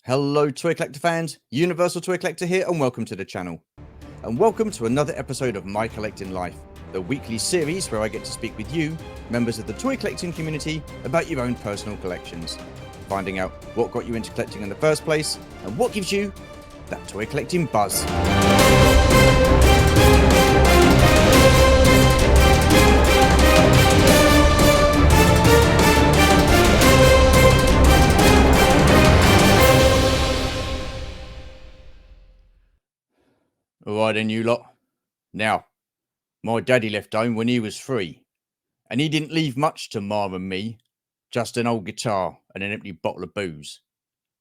Hello Toy Collector fans, Universal Toy Collector here and welcome to the channel. And welcome to another episode of My Collecting Life, the weekly series where I get to speak with you, members of the toy collecting community, about your own personal collections. Finding out what got you into collecting in the first place and what gives you that toy collecting buzz. Alright then, you lot. Now, my daddy left home when he was 3, and he didn't leave much to Ma and me, just an old guitar and an empty bottle of booze.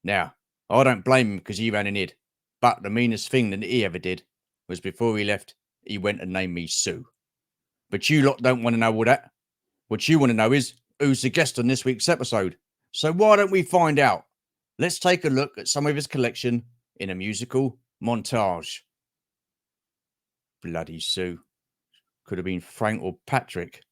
Now, I don't blame him because he ran and hid, but the meanest thing that he ever did was before he left, he went and named me Sue. But you lot don't want to know all that. What you want to know is who's the guest on this week's episode. So why don't we find out? Let's take a look at some of his collection in a musical montage. Bloody Sue. Could have been Frank or Patrick.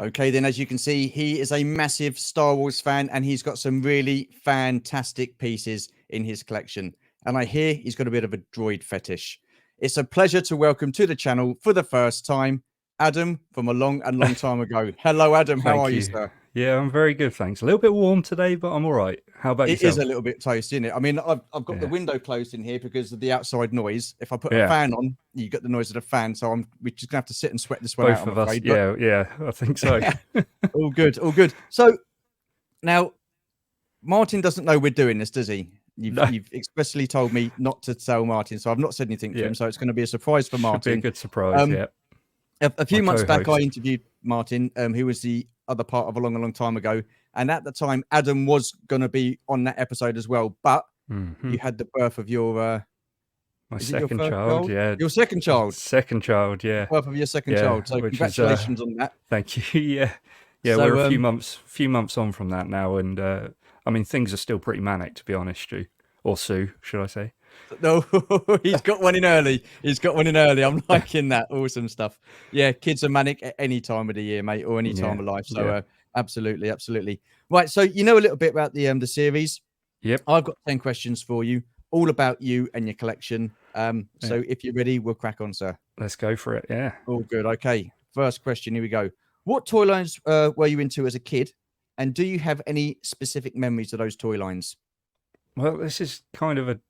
Okay, then as you can see, he is a massive Star Wars fan and he's got some really fantastic pieces in his collection. And I hear he's got a bit of a droid fetish. It's a pleasure to welcome to the channel for the first time, Adam from A Long and Long Time Ago. Hello, Adam. How are you, sir? Yeah, I'm very good, thanks. A little bit warm today, but I'm all right. How about yourself? It is a little bit toasty, isn't it? I mean, I've got the window closed in here because of the outside noise. If I put a fan on, you get the noise of the fan. So we're just gonna have to sit and sweat this one out. Both of us, yeah, I think so. All good, all good. So now, Martin doesn't know we're doing this, does he? You've expressly told me not to tell Martin, so I've not said anything to him. So it's going to be a surprise for Martin. Should be a good surprise, yeah. A few months back, I interviewed Martin, who was the other part of A Long Time Ago. And at the time, Adam was going to be on that episode as well. But you had the birth of your... my second child, yeah. Your second child? Second child, yeah. Birth of your second child. So congratulations on that. Thank you, yeah. Yeah, so, we're a few months on from that now. And, I mean, things are still pretty manic, to be honest, Stu. Or Sue, should I say. No, he's got one in early. He's got one in early. I'm liking that. Awesome stuff. Yeah, kids are manic at any time of the year, mate, or any time of life. So absolutely, absolutely. Right, so you know a little bit about the series. Yep. I've got 10 questions for you, all about you and your collection. So if you're ready, we'll crack on, sir. Let's go for it, yeah. All good. Okay, first question, here we go. What toy lines were you into as a kid? And do you have any specific memories of those toy lines? Well, this is kind of a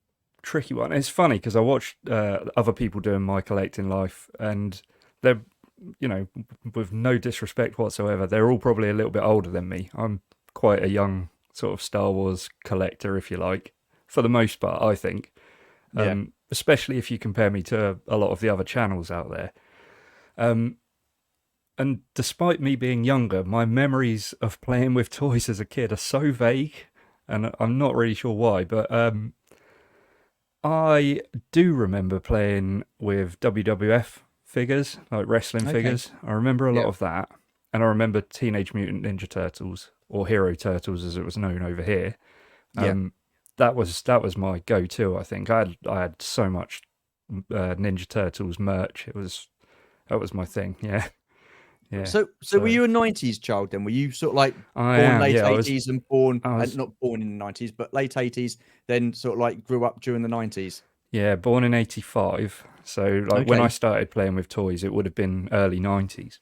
tricky one. It's funny because I watched other people doing My Collecting Life, and they're, you know, with no disrespect whatsoever, they're all probably a little bit older than me. I'm quite a young sort of Star Wars collector, if you like, for the most part, I think. Yeah. Especially if you compare me to a lot of the other channels out there. And despite me being younger, my memories of playing with toys as a kid are so vague, and I'm not really sure why, but I do remember playing with WWF figures, like wrestling Okay. figures. I remember a lot Yeah. of that, and I remember Teenage Mutant Ninja Turtles, or Hero Turtles as it was known over here. Yeah. That was my go-to. I think I had so much Ninja Turtles merch. That was my thing. Yeah, yeah. So were So you a '90s child then? Were you sort of like I born am. late Yeah, I was. '80s and born I and was. not born in the '90s, but late '80s, then sort of like grew up during the '90s? Yeah, born in '85. So like when I Okay. started playing with toys, it would have been early '90s.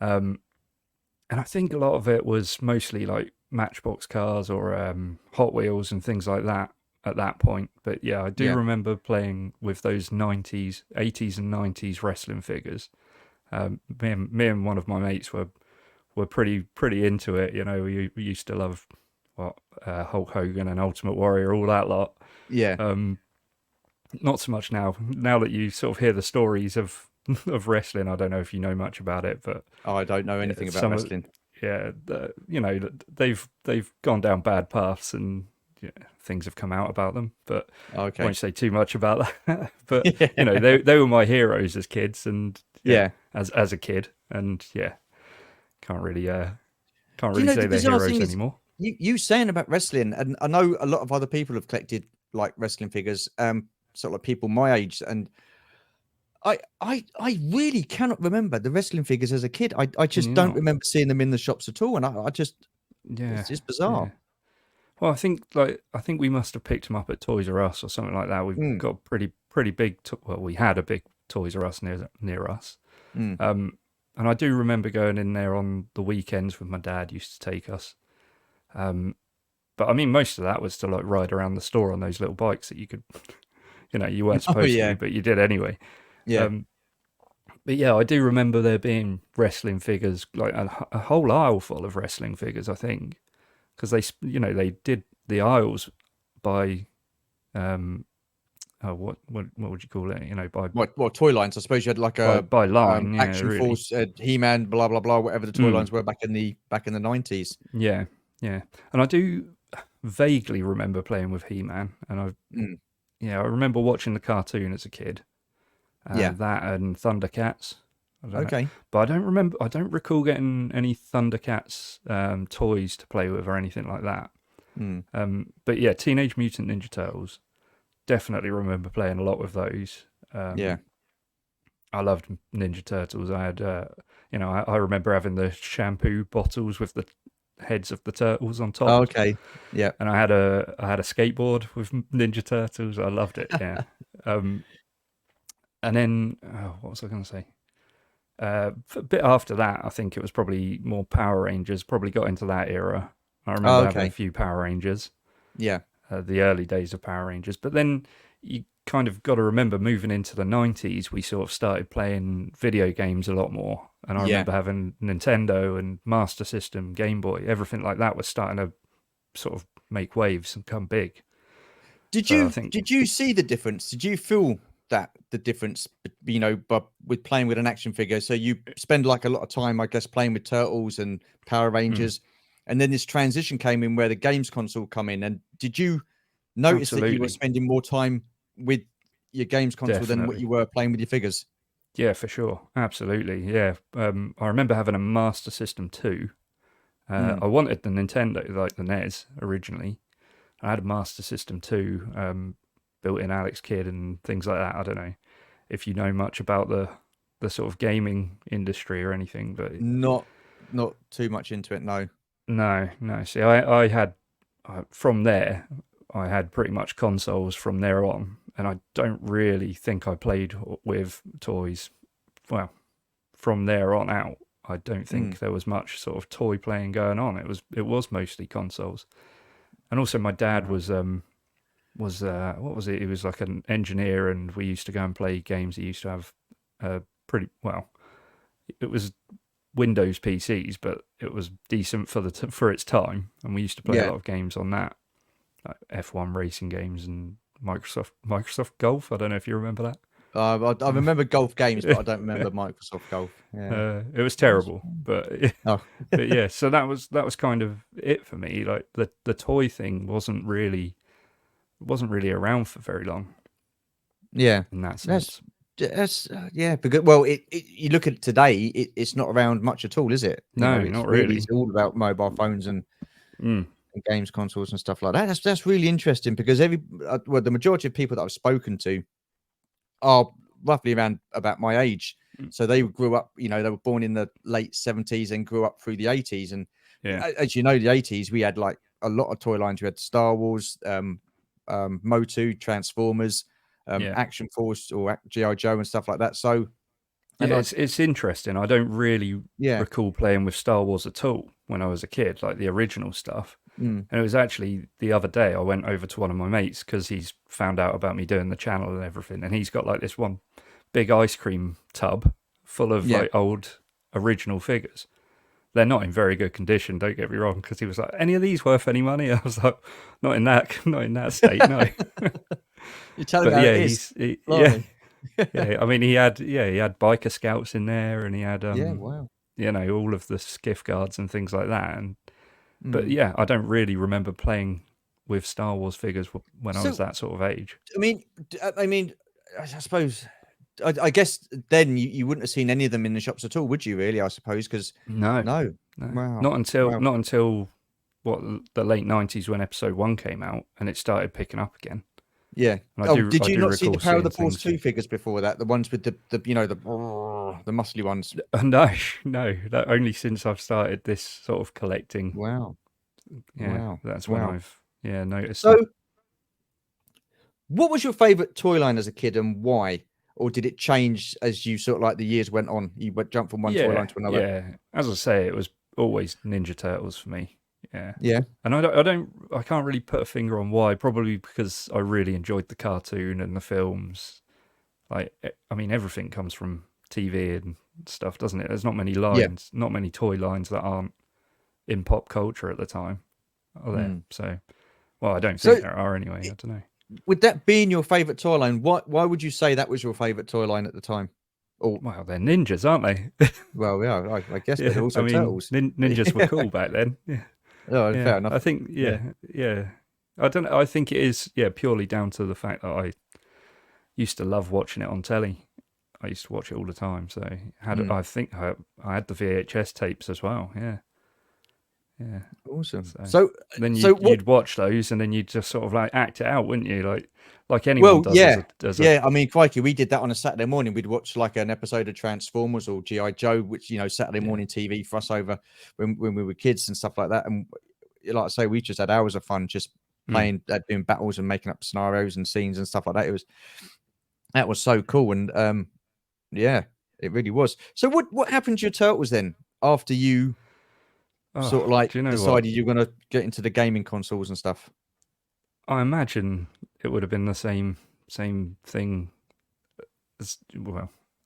Um, and I think a lot of it was mostly like Matchbox cars or Hot Wheels and things like that at that point. But yeah, I do Yeah. remember playing with those '90s, '80s, and '90s wrestling figures. Me and one of my mates were pretty into it. You know, we used to love Hulk Hogan and Ultimate Warrior, all that lot. Yeah. Not so much now. Now that you sort of hear the stories of of wrestling, I don't know if you know much about it, but Oh, I don't know yeah, anything about some of wrestling. yeah, they've gone down bad paths and yeah, things have come out about them. But I Okay. won't say too much about that. But you know, Yeah. they were my heroes as kids, and yeah, Yeah. as a kid, and yeah, can't really can't Do you really know say the they're bizarre heroes thing is anymore. you saying about wrestling, and I know a lot of other people have collected like wrestling figures, sort of like people my age, and I really cannot remember the wrestling figures as a kid. I Can just you don't not? remember seeing them in the shops at all, and I just Yeah, it's bizarre. yeah. Well, I think we must have picked them up at Toys R Us or something like that. We've Mm, got pretty big. Well, we had a big Toys R Us near us. mm. And I do remember going in there on the weekends with my dad. Used to take us. But I mean, most of that was to like ride around the store on those little bikes that you could, you weren't Oh supposed yeah, to, but you did anyway. yeah. Um, but yeah, I do remember there being wrestling figures, like a whole aisle full of wrestling figures. I think because they did the aisles by what would you call it? By What toy lines? I suppose you had like by a by line. Yeah, Action really. Force, He-Man, blah blah blah, whatever the toy Mm, lines were back in the '90s. yeah, yeah. And I do vaguely remember playing with He-Man, and Mm, I remember watching the cartoon as a kid. yeah. That and Thundercats. I don't know, Okay. but I don't remember. I don't recall getting any Thundercats toys to play with or anything like that. Mm, But yeah, Teenage Mutant Ninja Turtles. Definitely remember playing a lot with those. yeah. I loved Ninja Turtles. I had, I remember having the shampoo bottles with the heads of the turtles on top, Okay. Yeah. and I had a skateboard with Ninja Turtles. I loved it. Yeah. Um, and then what was I going to say? A bit after that, I think it was probably more Power Rangers. Probably got into that era. I remember having a Okay. few Power Rangers, Yeah. the early days of Power Rangers. But then you kind of got to remember moving into the 90s, we sort of started playing video games a lot more. And I Yeah. remember having Nintendo and Master System, Game Boy, everything like that was starting to sort of make waves and come big. Did So I you think, did you see the difference? Did you feel that the difference, but with playing with an action figure? So you spend like a lot of time, I guess, playing with Turtles and Power mm, Rangers, and then this transition came in where the games console come in. And did you notice that you were absolutely, spending more time with your games console than what definitely. you were playing with your figures? Yeah, for sure. Absolutely. Yeah. I remember having a Master System 2. Mm, I wanted the Nintendo, like the NES originally. I had a Master System 2, built in Alex Kidd and things like that. I don't know if you know much about the sort of gaming industry or anything, but not not too much into it, no. no, no. See, I had from there, I had pretty much consoles from there on, and I don't really think I played with toys. Well, from there on out, I don't Mm, think there was much sort of toy playing going on. It was mostly consoles, and also my dad right. was what was it? He was like an engineer, and we used to go and play games. He used to have pretty well. It was Windows PCs, but it was decent for its time, and we used to play a Yeah. lot of games on that, like F1 racing games and Microsoft Golf. I don't know if you remember that. I remember golf games, but I don't remember Microsoft Golf. Yeah. It was Nice. terrible, but Oh, but yeah. So that was kind of it for me. Like the toy thing wasn't really around for very long yeah. in that That's sense. yeah. Because well, you look at it today, it's not around much at all, is it? You know, No, it's not really really. all about mobile phones and Mm, games consoles and stuff like that. That's really interesting because well, the majority of people that I've spoken to are roughly around about my age. mm, So they grew up, you know, they were born in the late 70s and grew up through the 80s. And yeah, as you know, the 80s, we had like a lot of toy lines. We had Star Wars, Motu, Transformers, yeah. Action Force or G.I. Joe and stuff like that. So, Yeah, and I, it's interesting. I don't really yeah, recall playing with Star Wars at all when I was a kid, like the original stuff. mm, And it was actually the other day I went over to one of my mates because he's found out about me doing the channel and everything, and he's got like this one big ice cream tub full of yeah. like old original figures. They're not in very good condition, don't get me wrong, because he was like, "Any of these worth any money?" I was like, "Not in that, not in that state, no." You're telling me But how yeah, it is. yeah, Blimey. yeah. I mean, he had biker scouts in there, and he had Yeah, wow. all of the skiff guards and things like that. And but Mm. yeah, I don't really remember playing with Star Wars figures when I was So, that sort of age. I mean, I suppose I guess then you wouldn't have seen any of them in the shops at all, would you? Really? I suppose because No, no. no, Wow. Wow. not until what the late '90s when Episode One came out, and it started picking up again. Yeah. And Oh, did I you do not see the recall Power of seeing the Force things. 2 figures before that? The ones with the you know the muscly ones. No, no, that only since I've started this sort of collecting. Wow. Yeah, Wow. that's when Wow. I've noticed them. So, what was your favorite toy line as a kid and why? Or did it change as you sort of like the years went on? You went jump from one toy line Yeah, to another. yeah. As I say, it was always Ninja Turtles for me. Yeah, Yeah. and I can't really put a finger on why. Probably because I really enjoyed the cartoon and the films. Like, I mean, everything comes from TV and stuff, doesn't it? There's not many Yeah. lines, not many toy lines that aren't in pop culture at the time, are there? Mm. So, well, I don't So, think there are anyway. I don't know. with that being your favorite toy line, why would you say that was your favorite toy line at the time? Or Well, they're ninjas, aren't they? well, yeah, I guess, but they're Yeah, I also mean, turtles. ninjas were cool back then. Yeah, Oh, yeah. fair I enough. think, Yeah. yeah. I don't know. I think it is, yeah, purely down to the fact that I used to love watching it on telly. I used to watch it all the time. So Mm, I think I had the VHS tapes as well. Yeah, yeah. awesome. So So, then so what? you'd watch those, and then you'd just sort of like act it out, wouldn't you? Like anyone Well, does yeah, as a yeah. I mean, crikey, we did that on a Saturday morning. We'd watch like an episode of Transformers or GI Joe, which Saturday yeah, morning TV for us over when we were kids and stuff like that. And like I say, we just had hours of fun just mm. playing, doing battles and making up scenarios and scenes and stuff like that. That was so cool, and yeah, it really was. So, what happened to your turtles then after you Oh, sort of like do you know what? decided you're going to get into the gaming consoles and stuff? I imagine it would have been the same thing as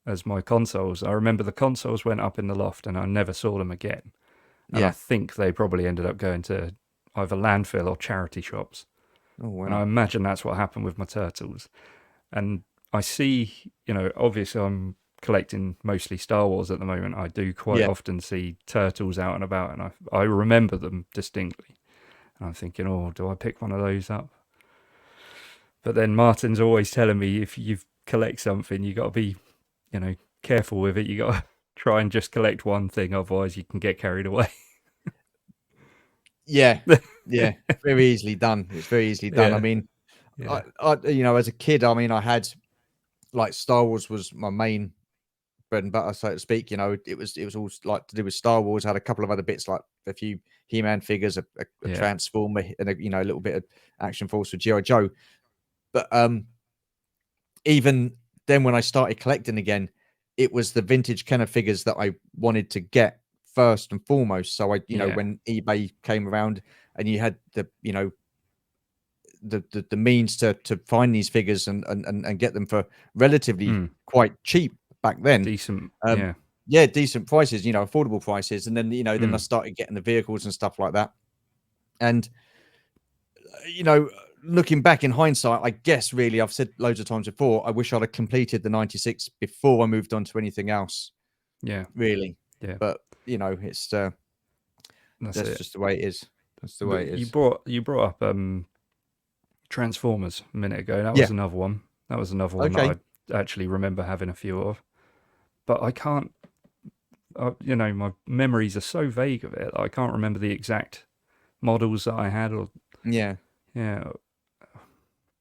as my consoles. I remember the consoles went up in the loft, and I never saw them again. And I Yeah. think they probably ended up going to either landfill or charity shops. Oh And I wow. imagine that's what happened with my turtles. And I see, obviously I'm collecting mostly Star Wars at the moment. I do quite Yeah. often see turtles out and about, and I remember them distinctly. And I'm thinking, oh, do I pick one of those up? But then Martin's always telling me if you collect something, you got to be, careful with it. You got to try and just collect one thing, otherwise you can get carried away. Yeah. Yeah. Very easily done. It's very easily done. I Yeah, mean, yeah, as a kid, I mean, I had like Star Wars was my main bread and butter, so to speak. It was all like to do with Star Wars. I had a couple of other bits like a few He-Man figures, a yeah, Transformer, and a little bit of Action Force with G.I. Joe. But even then, when I started collecting again, it was the vintage Kenner figures that I wanted to get first and foremost. So yeah. when eBay came around and you had the means to find these figures and get them for relatively Mm, quite cheap back then. decent, Um, yeah. yeah, decent prices, affordable prices. And then, then I Mm. started getting the vehicles and stuff like that. And, you know, looking back in hindsight, I guess really, I've said loads of times before, I wish I'd have completed the 96 before I moved on to anything else, Yeah, really. yeah, But, it's, that's that's it. just the way it is. That's the way But it you is. brought up Transformers a minute ago. That was Yeah. another one. That was another one Okay. that I actually remember having a few of. But I can't, my memories are so vague of it that I can't remember the exact models that I had, or Yeah. yeah,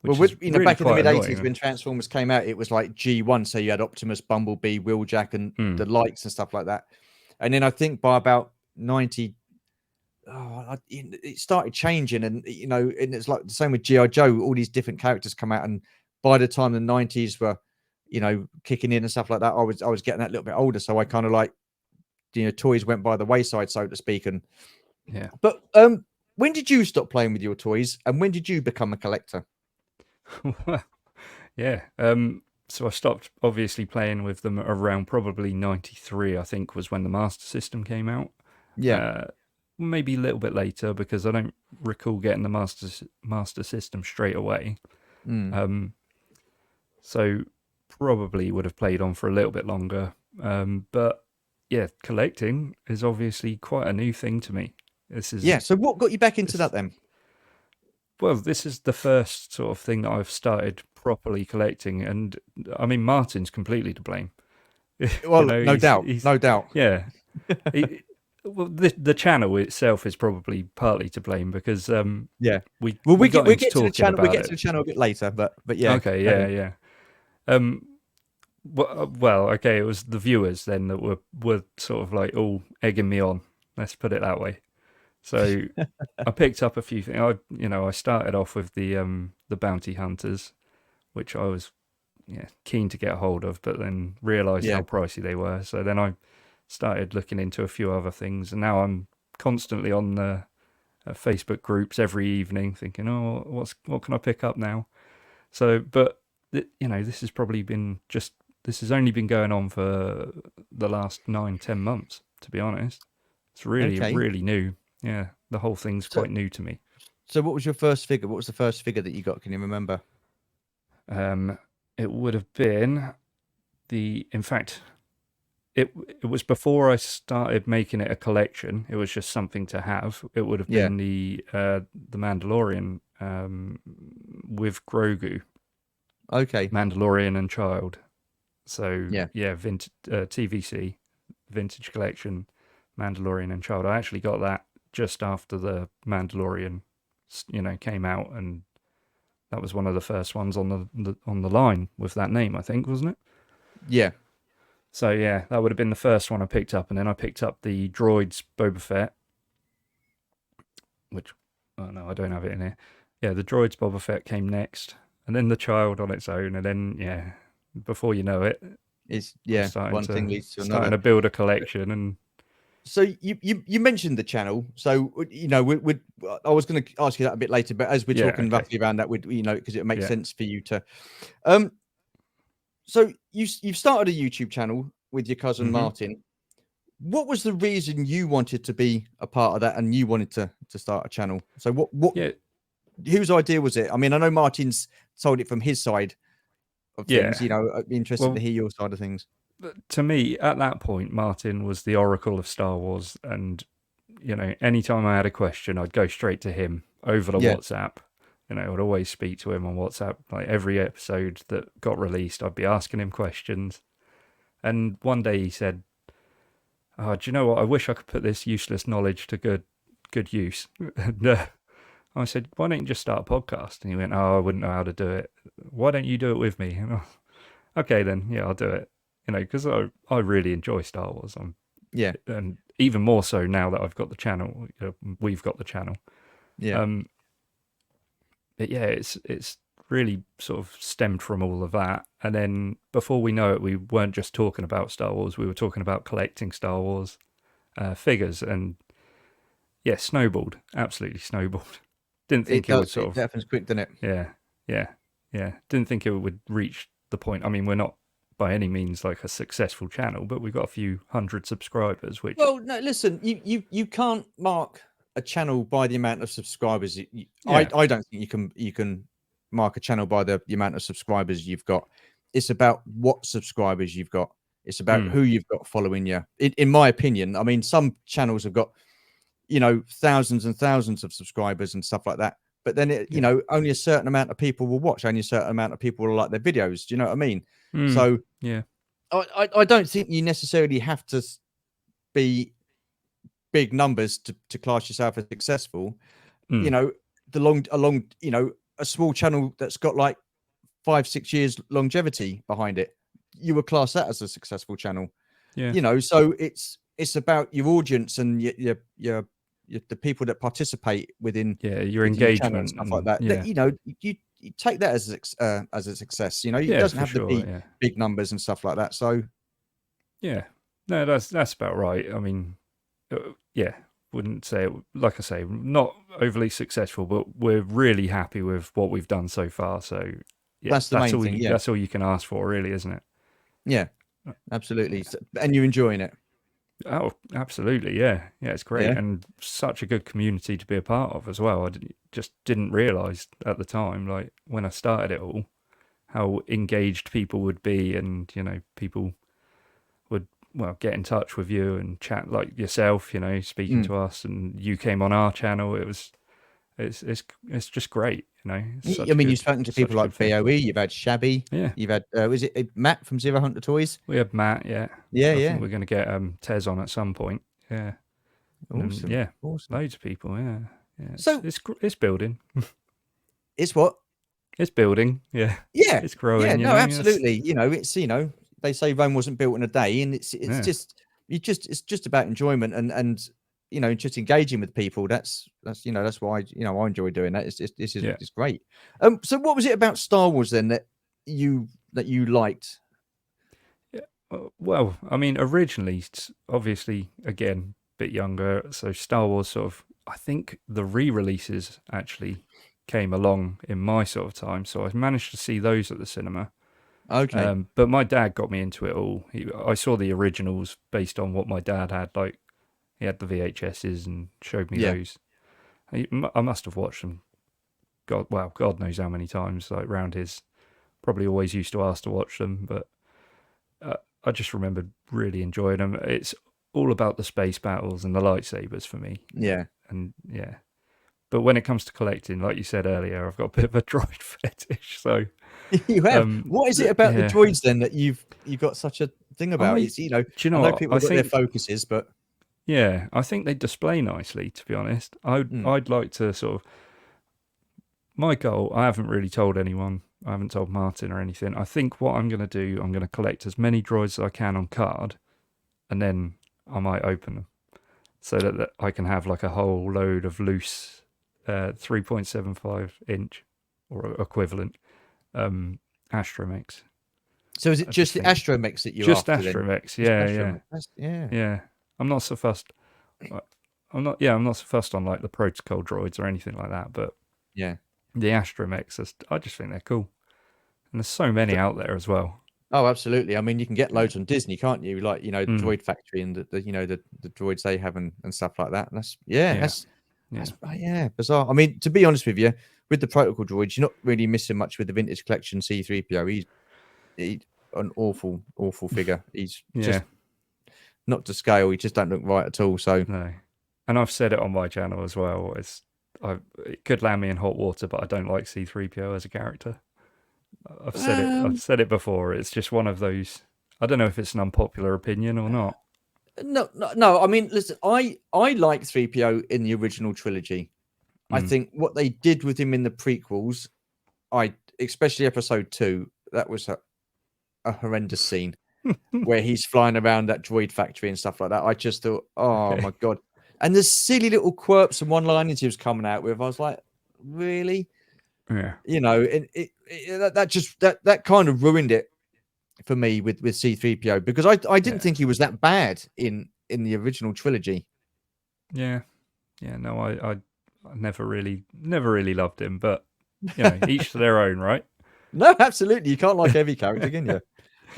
Well, which is really back in the quite mid 80s annoying. when Transformers came out, it was like G1. So you had Optimus, Bumblebee, Wheeljack, and Mm, the lights and stuff like that. And then I think by about 90, it started changing. And, and it's like the same with G.I. Joe. All these different characters come out. And by the time the 90s were, kicking in and stuff like that, I was getting that a little bit older. So I kind of like, toys went by the wayside, so to speak. And, yeah. but when did you stop playing with your toys? And when did you become a collector? Yeah. So I stopped obviously playing with them around probably 93, I think, was when the Master System came out. Yeah. Uh, Maybe a little bit later because I don't recall getting the Master System straight away. Mm. So probably would have played on for a little bit longer. But yeah, collecting is obviously quite a new thing to me. This is Yeah. So what got you back into this that then? Well, this is the first sort of thing that I've started properly collecting, and I mean Martin's completely to blame. Well, no doubt. He's No doubt. yeah. He, well, the channel itself is probably partly to blame because Yeah. we Well, we got we into get to the talking channel. We about get to it. the channel a bit later, but yeah. Okay, Carry yeah, on. yeah. Um, well, okay, it was the viewers then that were sort of like all egging me on. Let's put it that way. So I picked up a few things. I started off with the bounty hunters, which I was keen to get a hold of, but then realised Yeah. how pricey they were. So then I started looking into a few other things, and now I'm constantly on the Facebook groups every evening, thinking, "Oh, what can I pick up now?" So, but this has probably been this has only been going on for the last 9-10 months, to be honest. It's really Okay. really new. Yeah, the whole thing's So, quite new to me. so what was your first figure? What was the first figure that you got? Can you remember? Um, it would have been in fact, it was before I started making it a collection. It was just something to have. It would have Yeah. been the Mandalorian with Grogu, Okay. Mandalorian and Child. So Yeah. yeah, TVC, Vintage Collection, Mandalorian and Child. I actually got that just after the Mandalorian, came out, and that was one of the first ones on the line with that name, I think, wasn't it? Yeah. So yeah, that would have been the first one I picked up, and then I picked up the Droids Boba Fett, which oh no, I don't have it in here. Yeah, the Droids Boba Fett came next, and then the Child on its own, and then yeah, before you know it, It's I'm one thing leads to starting another. to build a collection, and So you mentioned the channel. So I was going to ask you that a bit later, but as we're yeah, talking okay, roughly around that, would because it makes yeah, sense for you to. Um. So you've started a YouTube channel with your cousin mm-hmm. Martin. What was the reason you wanted to be a part of that and you wanted to start a channel? So what Yeah, whose idea was it? I mean, I know Martin's told it from his side of things. yeah. I'd be interested to Well, hear your side of things. to me, at that point, Martin was the oracle of Star Wars, and anytime I had a question, I'd go straight to him over the Yeah. WhatsApp. I would always speak to him on WhatsApp. Like every episode that got released, I'd be asking him questions. And one day he said, "Oh, do you know what? I wish I could put this useless knowledge to good use." And I said, "Why don't you just start a podcast?" And he went, "Oh, I wouldn't know how to do it. Why don't you do it with me?" And okay, then yeah, I'll do it. Because I really enjoy Star Wars. Yeah. And even more so now that I've got the channel. We've got the channel. Yeah. But yeah, it's really sort of stemmed from all of that. And then before we know it, we weren't just talking about Star Wars. We were talking about collecting Star Wars figures, and yeah, snowballed, absolutely snowballed. Didn't It think it would does. sort It of happens quick, doesn't it? yeah, yeah, yeah. Didn't think it would reach the point. I mean, we're not by any means like a successful channel, but we've got a few hundred subscribers, which Well, no, listen, you can't mark a channel by the amount of subscribers. yeah, I don't think you can mark a channel by the amount of subscribers you've got. It's about what subscribers you've got. It's about mm, who you've got following you. In my opinion, I mean, some channels have got, thousands and thousands of subscribers and stuff like that. But then, yeah, only a certain amount of people will watch. Only a certain amount of people will like their videos. Do you know what I mean? mm, So yeah, I don't think you necessarily have to be big numbers to class yourself as successful. You mm, know, a small channel that's got like 5-6 years longevity behind it, you would class that as a successful channel. yeah, So it's about your audience and your the people that participate within yeah. Your within your channel and engagement stuff like and that. yeah, You take that as a success. It yeah, doesn't for have to sure, be yeah, big numbers and stuff like that. So yeah. No, that's about right. I mean, yeah, wouldn't say it, like I say, not overly successful, but we're really happy with what we've done so far. So yeah, that's the main thing. Yeah, that's all you can ask for, really, isn't it? yeah, absolutely. And you're enjoying it. Oh, absolutely, yeah, yeah, it's great, Yeah. and such a good community to be a part of as well. Just didn't realise at the time, like when I started it all, how engaged people would be, and people would get in touch with you and chat like yourself, speaking Mm. to us, and you came on our channel. It's just great, It's I such a mean, you've good spoken to such people a good like thing. BOE, you've had Shabby, Yeah, you've had, was it Matt from Zero Hunter Toys? we have Matt. Yeah, Yeah, I think yeah. we're going to get Tez on at some point. Yeah, and Awesome. yeah, Awesome. loads of people. Yeah, yeah. So It's building. it's what? It's building. Yeah, Yeah. it's Yeah. growing. No, absolutely. They say Rome wasn't built in a day, and it's Yeah, just about enjoyment and just engaging with people. That's why I enjoy doing that. yeah. It's great. So what was it about Star Wars then that you liked? Yeah. Well, I mean, originally, obviously, again, a bit younger, so Star Wars sort of, I think the re-releases actually came along in my sort of time, so I managed to see those at the cinema. Okay. But my dad got me into it all. I saw the originals based on what my dad had. Like, he had the VHSs and showed me Yeah. those. I must have watched them, God knows how many times, like, round his, probably always used to ask to watch them, but I just remembered really enjoying them. It's all about the space battles and the lightsabers for me. Yeah. And yeah. But when it comes to collecting, like you said earlier, I've got a bit of a droid fetish. So, You have. What is it about the yeah. droids then that you've got such a thing about? Do you know I know what? people have got their focuses, but Yeah, I think they display nicely, to be honest. I'd like to sort of, my goal, I haven't really told anyone, I haven't told Martin or anything. I think what I'm going to do, I'm going to collect as many droids as I can on card, and then I might open them so that I can have like a whole load of loose 3.75 inch or equivalent astromechs. so is it I just just the think astromechs that you're just after then? astromechs, Just yeah, yeah, astromechs. Yeah. yeah. I'm not so fussed. I'm not so fussed on like the protocol droids or anything like that, but Yeah. the astromechs, I just think they're cool, and there's so many out there as well. Oh, absolutely. I mean, you can get Yeah. loads on Disney, can't you? Like, Mm, Droid Factory and the droids they have and stuff like that. And yeah, yeah, that's bizarre. I mean, to be honest with you, with the protocol droids, you're not really missing much with the vintage collection C3PO. He's an awful figure. He's yeah. just not to scale. He just don't look right at all. So No, and I've said it on my channel as well. It could land me in hot water, but I don't like C3PO as a character. I've said it. I've um, said it before. It's just one of those. I don't know if it's an unpopular opinion or not. no. I mean, listen, I like 3PO in the original trilogy. I Mm. think what they did with him in the prequels, especially episode 2, that was a horrendous scene where he's flying around that droid factory and stuff like that. I just thought, oh Okay. my god! And the silly little quirks and one-liners he was coming out with, I was like, really? Yeah. That kind of ruined it for me with C3PO because I didn't Yeah. think he was that bad in the original trilogy. Yeah. Yeah. No, I never really loved him, but each to their own, right? No, absolutely, you can't like every character, can you?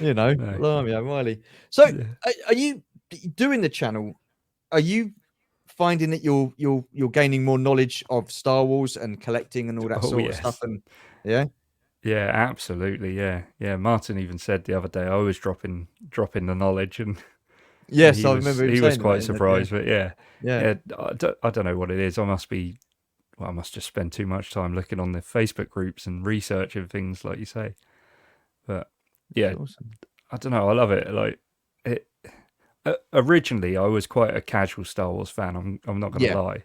No. Blimey, O'Reilly. So, Yeah. are you doing the channel? Are you finding that you're gaining more knowledge of Star Wars and collecting and all that Oh sort of stuff? yes. And yeah, Yeah, absolutely. Yeah. Martin even said the other day I was dropping the knowledge, and yes, I remember him he was saying quite that. surprised. But yeah, Yeah, yeah. I don't know what it is. I must just spend too much time looking on the Facebook groups and researching things, like you say. But yeah, that's awesome. I don't know. I love it. Like it. Originally, I was quite a casual Star Wars fan. I'm not going to Yeah, lie.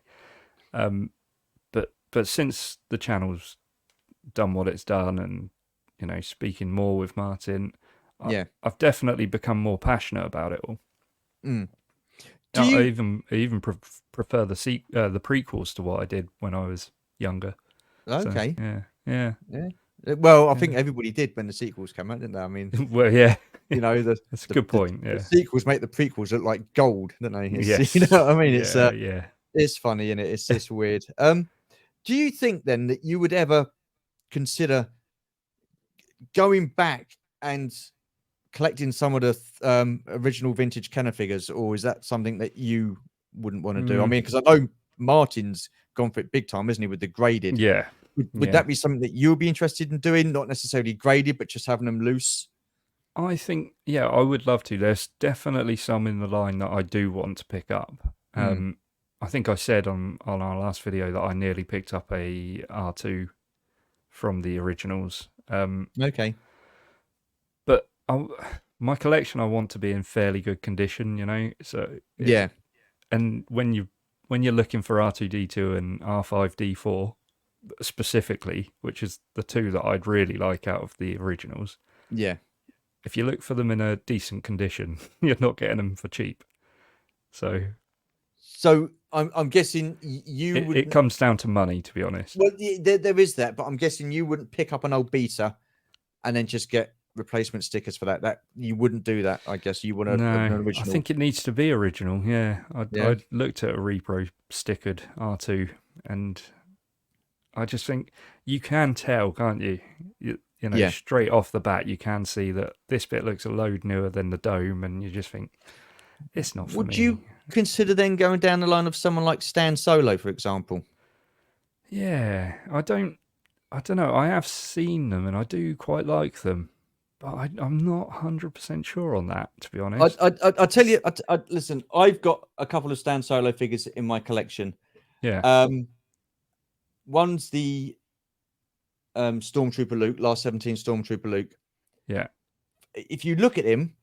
But since the channel's done what it's done, and speaking more with Martin, yeah. I've definitely become more passionate about it all. Mm. Do I you? even prefer the prequels to what I did when I was younger. So Okay. yeah. Yeah. Well, I think Yeah. everybody did when the sequels came out, didn't they? I mean, Well, yeah, the that's a the, good the, point. the Yeah. sequels make the prequels look like gold, don't they? You Yes. know what I mean? Yeah. It's funny, and it's just weird. Do you think then that you would ever consider going back and collecting some of the original vintage Kenner figures, or is that something that you wouldn't want to do? I Mm, mean, because I know Martin's gone for it big time, isn't he, with the graded? yeah. Would Yeah. that be something that you would be interested in doing? Not necessarily graded, but just having them loose? I think, yeah, I would love to. There's definitely some in the line that I do want to pick up. Mm. I think I said on our last video that I nearly picked up a R2 from the originals. Okay. But my collection, I want to be in fairly good condition, So Yeah. and when you're looking for R2D2 and R5D4 specifically, which is the two that I'd really like out of the originals, Yeah. if you look for them in a decent condition, you're not getting them for cheap. So So I'm guessing you it would. comes down to money, to be honest. Well, there is that, but I'm guessing you wouldn't pick up an old beta and then just get replacement stickers for that. That you wouldn't do that. I guess you want an No, I original. think it needs to be original. Yeah, Yeah. I looked at a repro stickered R2, and I just think you can tell, can't you? Yeah. Straight off the bat, you can see that this bit looks a load newer than the dome, and you just think it's not for Would me. you consider then going down the line of someone like Stan Solo, for example? Yeah, I don't know. I have seen them, and I do quite like them, but I'm not 100% sure on that, to be honest. I tell you, listen. I've got a couple of Stan Solo figures in my collection. Yeah, One's the Stormtrooper Luke, last 17 Stormtrooper Luke. yeah. If you look at him,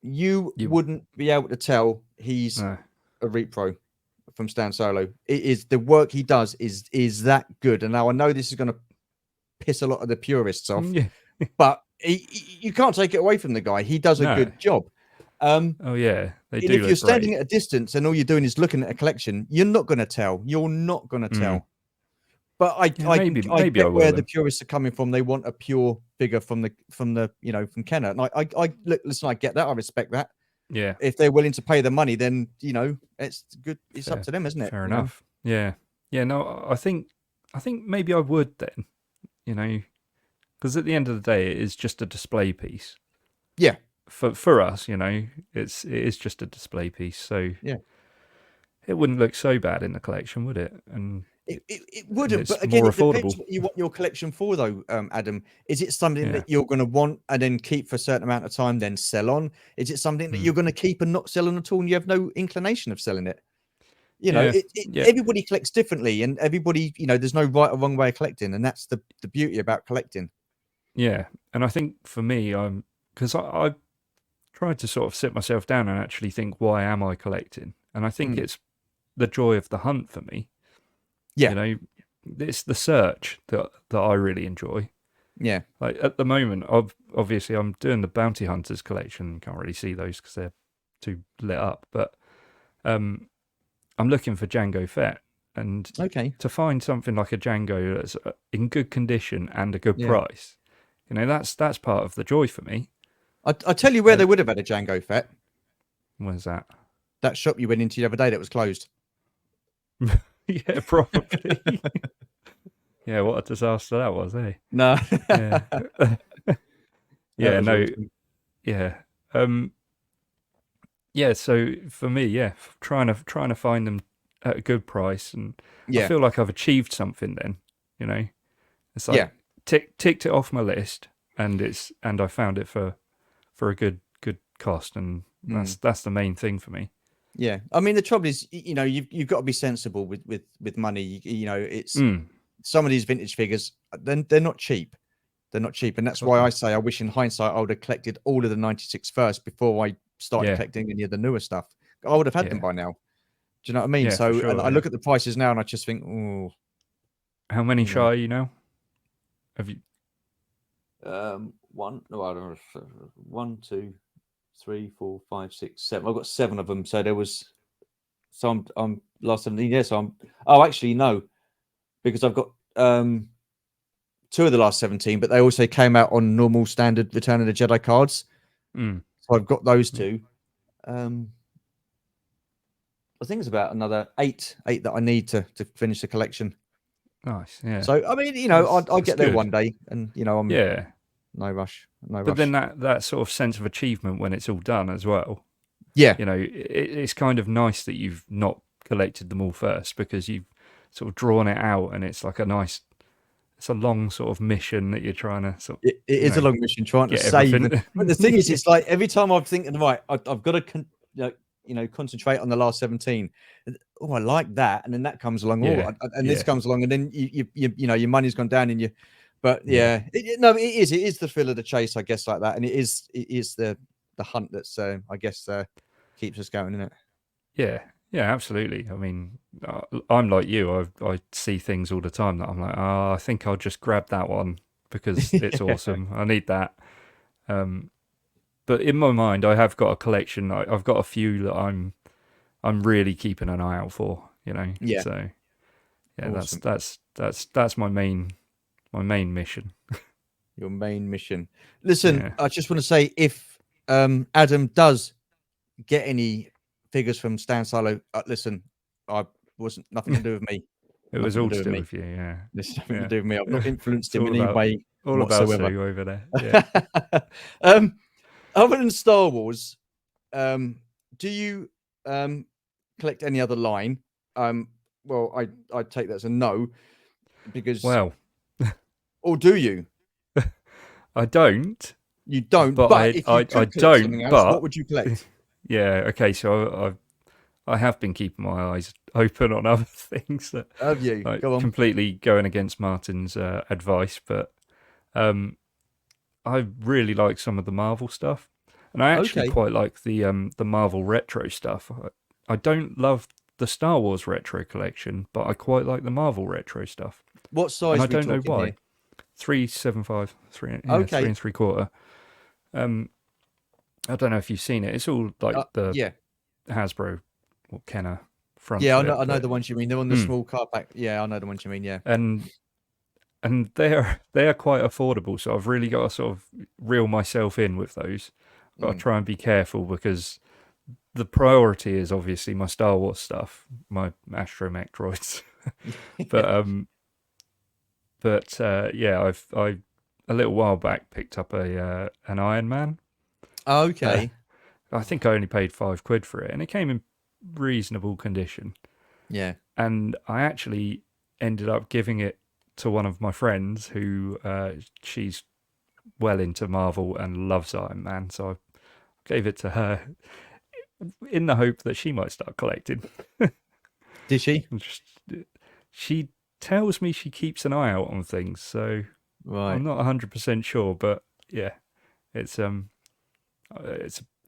you wouldn't be able to tell he's No. a repro from Stan Solo. It is the work he does is that good. And now I know this is going to piss a lot of the purists off, Yeah. but you can't take it away from the guy. He does a No. good job. Oh yeah, they And do if look you're standing great. at a distance and all you're doing is looking at a collection, you're not going to tell. You're not going to tell. But I Maybe I get where will the then. purists are coming from. They want a pure figure from the from Kenner. And I look, listen, I get that. I respect that. Yeah, If they're willing to pay the money, then it's good. It's up fair, to them, isn't it? fair enough. Yeah, yeah. No, I think maybe I would then. Because at the end of the day, it is just a display piece. Yeah. For us, it is just a display piece. So Yeah. it wouldn't look so bad in the collection, would it? And it wouldn't, it's but again, more it depends affordable. what you want your collection for, though, Adam. Is it something Yeah. that you're going to want and then keep for a certain amount of time, then sell on? Is it something that you're going to keep and not sell on at all, and you have no inclination of selling it? Yeah. Everybody collects differently, and everybody, there's no right or wrong way of collecting, and that's the beauty about collecting. Yeah, and I think for me, because I tried to sort of sit myself down and actually think, why am I collecting? And I think it's the joy of the hunt for me. Yeah. It's the search that I really enjoy. Yeah. Like at the moment, obviously I'm doing the Bounty Hunters collection. Can't really see those because they're too lit up. But I'm looking for Jango Fett, and to find something like a Jango that's in good condition and a good price, that's part of the joy for me. I tell you where they would have had a Jango Fett. Where's that? That shop you went into the other day that was closed. Yeah, probably. Yeah, what a disaster that was, eh? No. Yeah. That Yeah, was no, awesome. yeah. Um, yeah, so for me, yeah, trying to find them at a good price, and I Yeah, feel like I've achieved something then, you know. It's yeah, like ticked it off my list, and I found it for a good cost, and mm, that's the main thing for me. yeah. I mean, the trouble is, you've got to be sensible with money. It's Mm, some of these vintage figures. Then they're not cheap. They're not cheap, and that's why I totally. say I wish, in hindsight, I would have collected all of the 96 first before I started Yeah, collecting any of the newer stuff. I would have had them yeah, by now. Do you know what I mean? yeah, for So, and sure. I Yeah. look at the prices now, and I just think, oh, How many you shy know, are you now? Have you? one, no, I don't know, 1, 2, 3, 4, 5, 6, 7. I've got 7 of them. So there was, so I'm last 17. Yes, oh, actually, no, because I've got 2 of the last 17, but they also came out on normal standard Return of the Jedi cards. Mm, So I've got those yeah. 2. I think it's about another eight that I need to finish the collection. Nice. Yeah. So I mean, I'll That's get there good. one day, and I'm Yeah. no rush, no But then rush. that sort of sense of achievement when it's all done as well. Yeah, You know, it's kind of nice that you've not collected them all first, because you've sort of drawn it out, and it's like it's a long sort of mission that you're trying to sort of, it is a long mission trying to get save. everything. But the thing is, it's like every time I'm thinking, right, I've got to concentrate on the last 17. Oh, I like that, and then that comes along. Oh, Yeah. and this Yeah. comes along, and then your money's gone down, and you. But Yeah. yeah, no, it is the thrill of the chase, I guess, like that, and it is the hunt that's I guess keeps us going, isn't it? Yeah. Yeah, absolutely. I mean, I'm like you. I see things all the time that I'm like, oh, I think I'll just grab that one because it's Yeah. awesome. I need that. Um, but in my mind, I have got a collection. I've got a few that I'm really keeping an eye out for. You know, Yeah, so yeah, that's awesome. that's that's my main mission. Your main mission. Listen, Yeah, I just want to say, if Adam does get any figures from Stan Silo, listen, I wasn't nothing to do with me. it was Nothing to all do to with do me. with you. Yeah, There's nothing to yeah. do with me. I've not influenced It's him in any way all about whatsoever. Sue over there. Yeah. um, other than Star Wars, do you collect any other line? Well, I take that as a no, because, Well, or do you? I don't, You don't. but But if you I could collect something don't, else, what but would you collect? yeah. Okay, so I have been keeping my eyes open on other things that Have you? like Go on. completely going against Martin's advice, but um, I really like some of the Marvel stuff, and I actually Okay. quite like the Marvel retro stuff. I don't love the Star Wars retro collection, but I quite like the Marvel retro stuff, What and size I are we don't know talking here? why. 375, three Okay. and three quarter. Um, I don't know if you've seen it. It's all like the Yeah. Hasbro or Kenner front Yeah, I know, flip, I know but the ones you mean. They're on the mm, small car pack. Yeah, I know the ones you mean. Yeah. and they are quite affordable. So I've really got to sort of reel myself in with those. Got to Mm. try and be careful, because the priority is obviously my Star Wars stuff, my astromech droids. but Yeah. yeah, I a little while back picked up an Iron Man. Uh, Okay. I think I only paid £5 for it, and it came in reasonable condition. Yeah. And I actually ended up giving it to one of my friends who she's well into Marvel and loves Iron Man, so I gave it to her in the hope that she might start collecting. Did she? Just, she tells me she keeps an eye out on things, so I'm Right. not 100% sure, but yeah, it's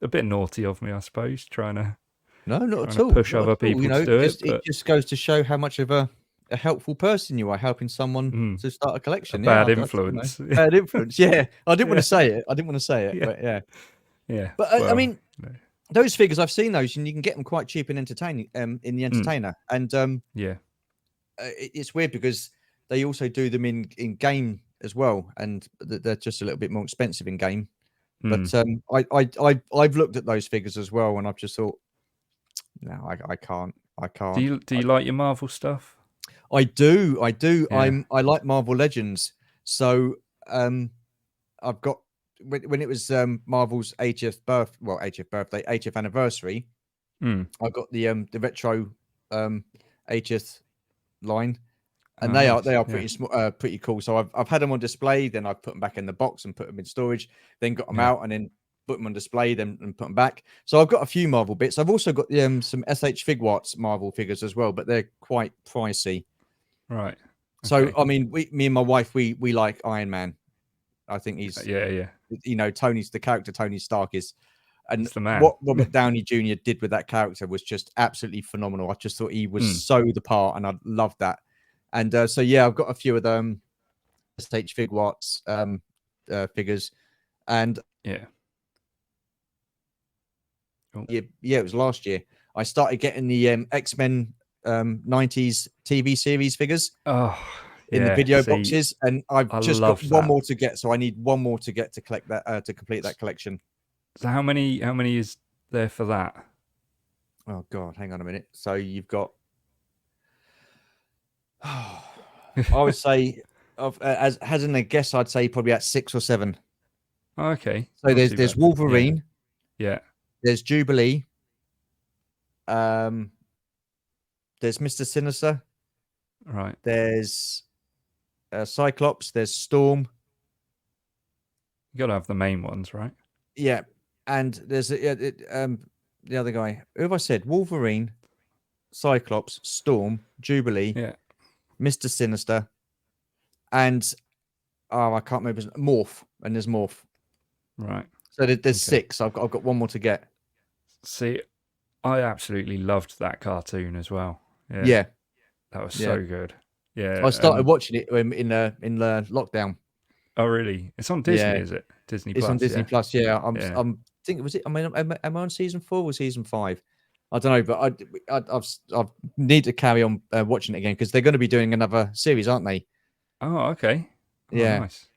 a bit naughty of me, I suppose, No, not trying at to all. push Not at other all. people to do it, It but just goes to show how much of a helpful person you are, helping someone mm, to start a a collection. Yeah, bad you know, influence. bad influence. Yeah, I didn't want Yeah, to say it. I didn't want to say it, yeah, but yeah. yeah. But I Well, mean, those figures, I've seen those, and you can get them quite cheap and entertaining. In the mm, Entertainer, and yeah, it's weird because they also do them in game as well, and they're just a little bit more expensive in game. mm. But I've looked at those figures as well, and I've just thought, no, I can't. I Do can't. you like your Marvel stuff? I do. Yeah. I like Marvel Legends. So um I've got when it was Marvel's 80th birthday, 80th anniversary. Mm. I got the retro 80th line, and Oh, nice. they are Yeah. pretty cool. So I've had them on display, then I've put them back in the box and put them in storage, then got them Yeah. out and then put them on display, then and put them back. So I've got a few Marvel bits. I've also got some SH Figuarts Marvel figures as well, but they're quite pricey. Right. So Okay. I mean, me and my wife, we like Iron Man. I think he's, Yeah. Yeah. the character Tony Stark is, and It's the man. what Robert Downey Jr. did with that character was just absolutely phenomenal. I just thought he was Mm. so the part, and I loved that. And so yeah, I've got a few of them SH Figuarts figures, and Yeah. Oh. yeah, it was last year I started getting the X-Men 90s TV series figures Oh. in the Yeah. video See, boxes, and I've I just got loved one that. more to get, so I need one more to get to collect that to complete that collection. So how many? How many is there for that? Oh god, hang on a minute. So you've got I would say, of as hazarding a guess, I'd say probably at 6 or 7. Okay. So Not too there's bad. Yeah. Wolverine, Yeah. there's Jubilee, um, there's Mr. Sinister, Right. there's Cyclops, there's Storm, You got to have the main ones, right? yeah, and there's the other guy. Who have I said? Wolverine, Cyclops, Storm, Jubilee, Yeah. Mr. Sinister, and I can't remember Morph, and there's Morph. Right. So there's Okay. 6. I've got one more to get. See, I absolutely loved that cartoon as well. Yeah. Yeah, That was yeah. so good. Yeah. I started And watching it in the lockdown. oh, really? It's on Disney, Yeah, is it? Disney it's on Plus. Disney Yeah. Plus. Yeah, Yeah. I'm thinking, was it? I mean, am I on season 4 or season 5? I don't know, but I've need to carry on watching it again because they're going to be doing another series, aren't they? Oh, okay. Oh, Yeah, nice.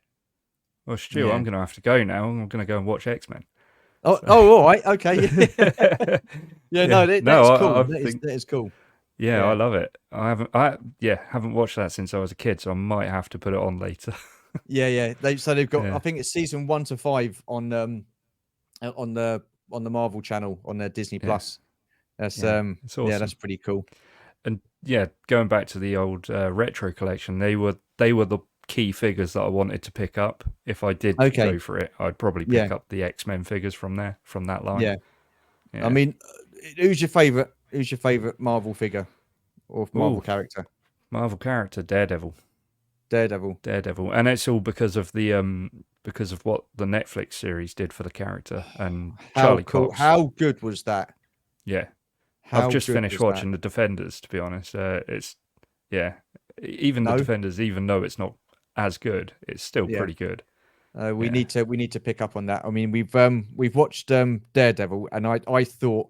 Well, Stu, yeah. I'm going to have to go now. I'm going to go and watch X-Men. Oh, So. oh, all right, okay. Yeah, Yeah. no, No, that's cool. I That is think. cool. Yeah, I Yeah, love it. Haven't watched that since I was a kid, so I might have to put it on later. yeah. They've got. I Yeah. think it's season 1 to 5 on the Marvel channel on their Disney Yeah. Plus. That's Yeah. It's yeah, awesome. that's pretty cool. And yeah, going back to the old retro collection, they were the key figures that I wanted to pick up. If I did Okay, go for it, I'd probably yeah, pick up the X-Men figures from that line. yeah. I Yeah. mean, who's your favorite? Who's your favorite Marvel figure or Marvel Oh, character? Marvel character Daredevil. Daredevil. And it's all because of because of what the Netflix series did for the character and How Charlie cool! Cox. How good was that? Yeah, I've How just good finished was that? watching the Defenders. To be honest, it's yeah, even the No, Defenders, even though it's not as good, it's still yeah. pretty good. We Yeah, need to pick up on that. I mean, we've watched Daredevil, and I thought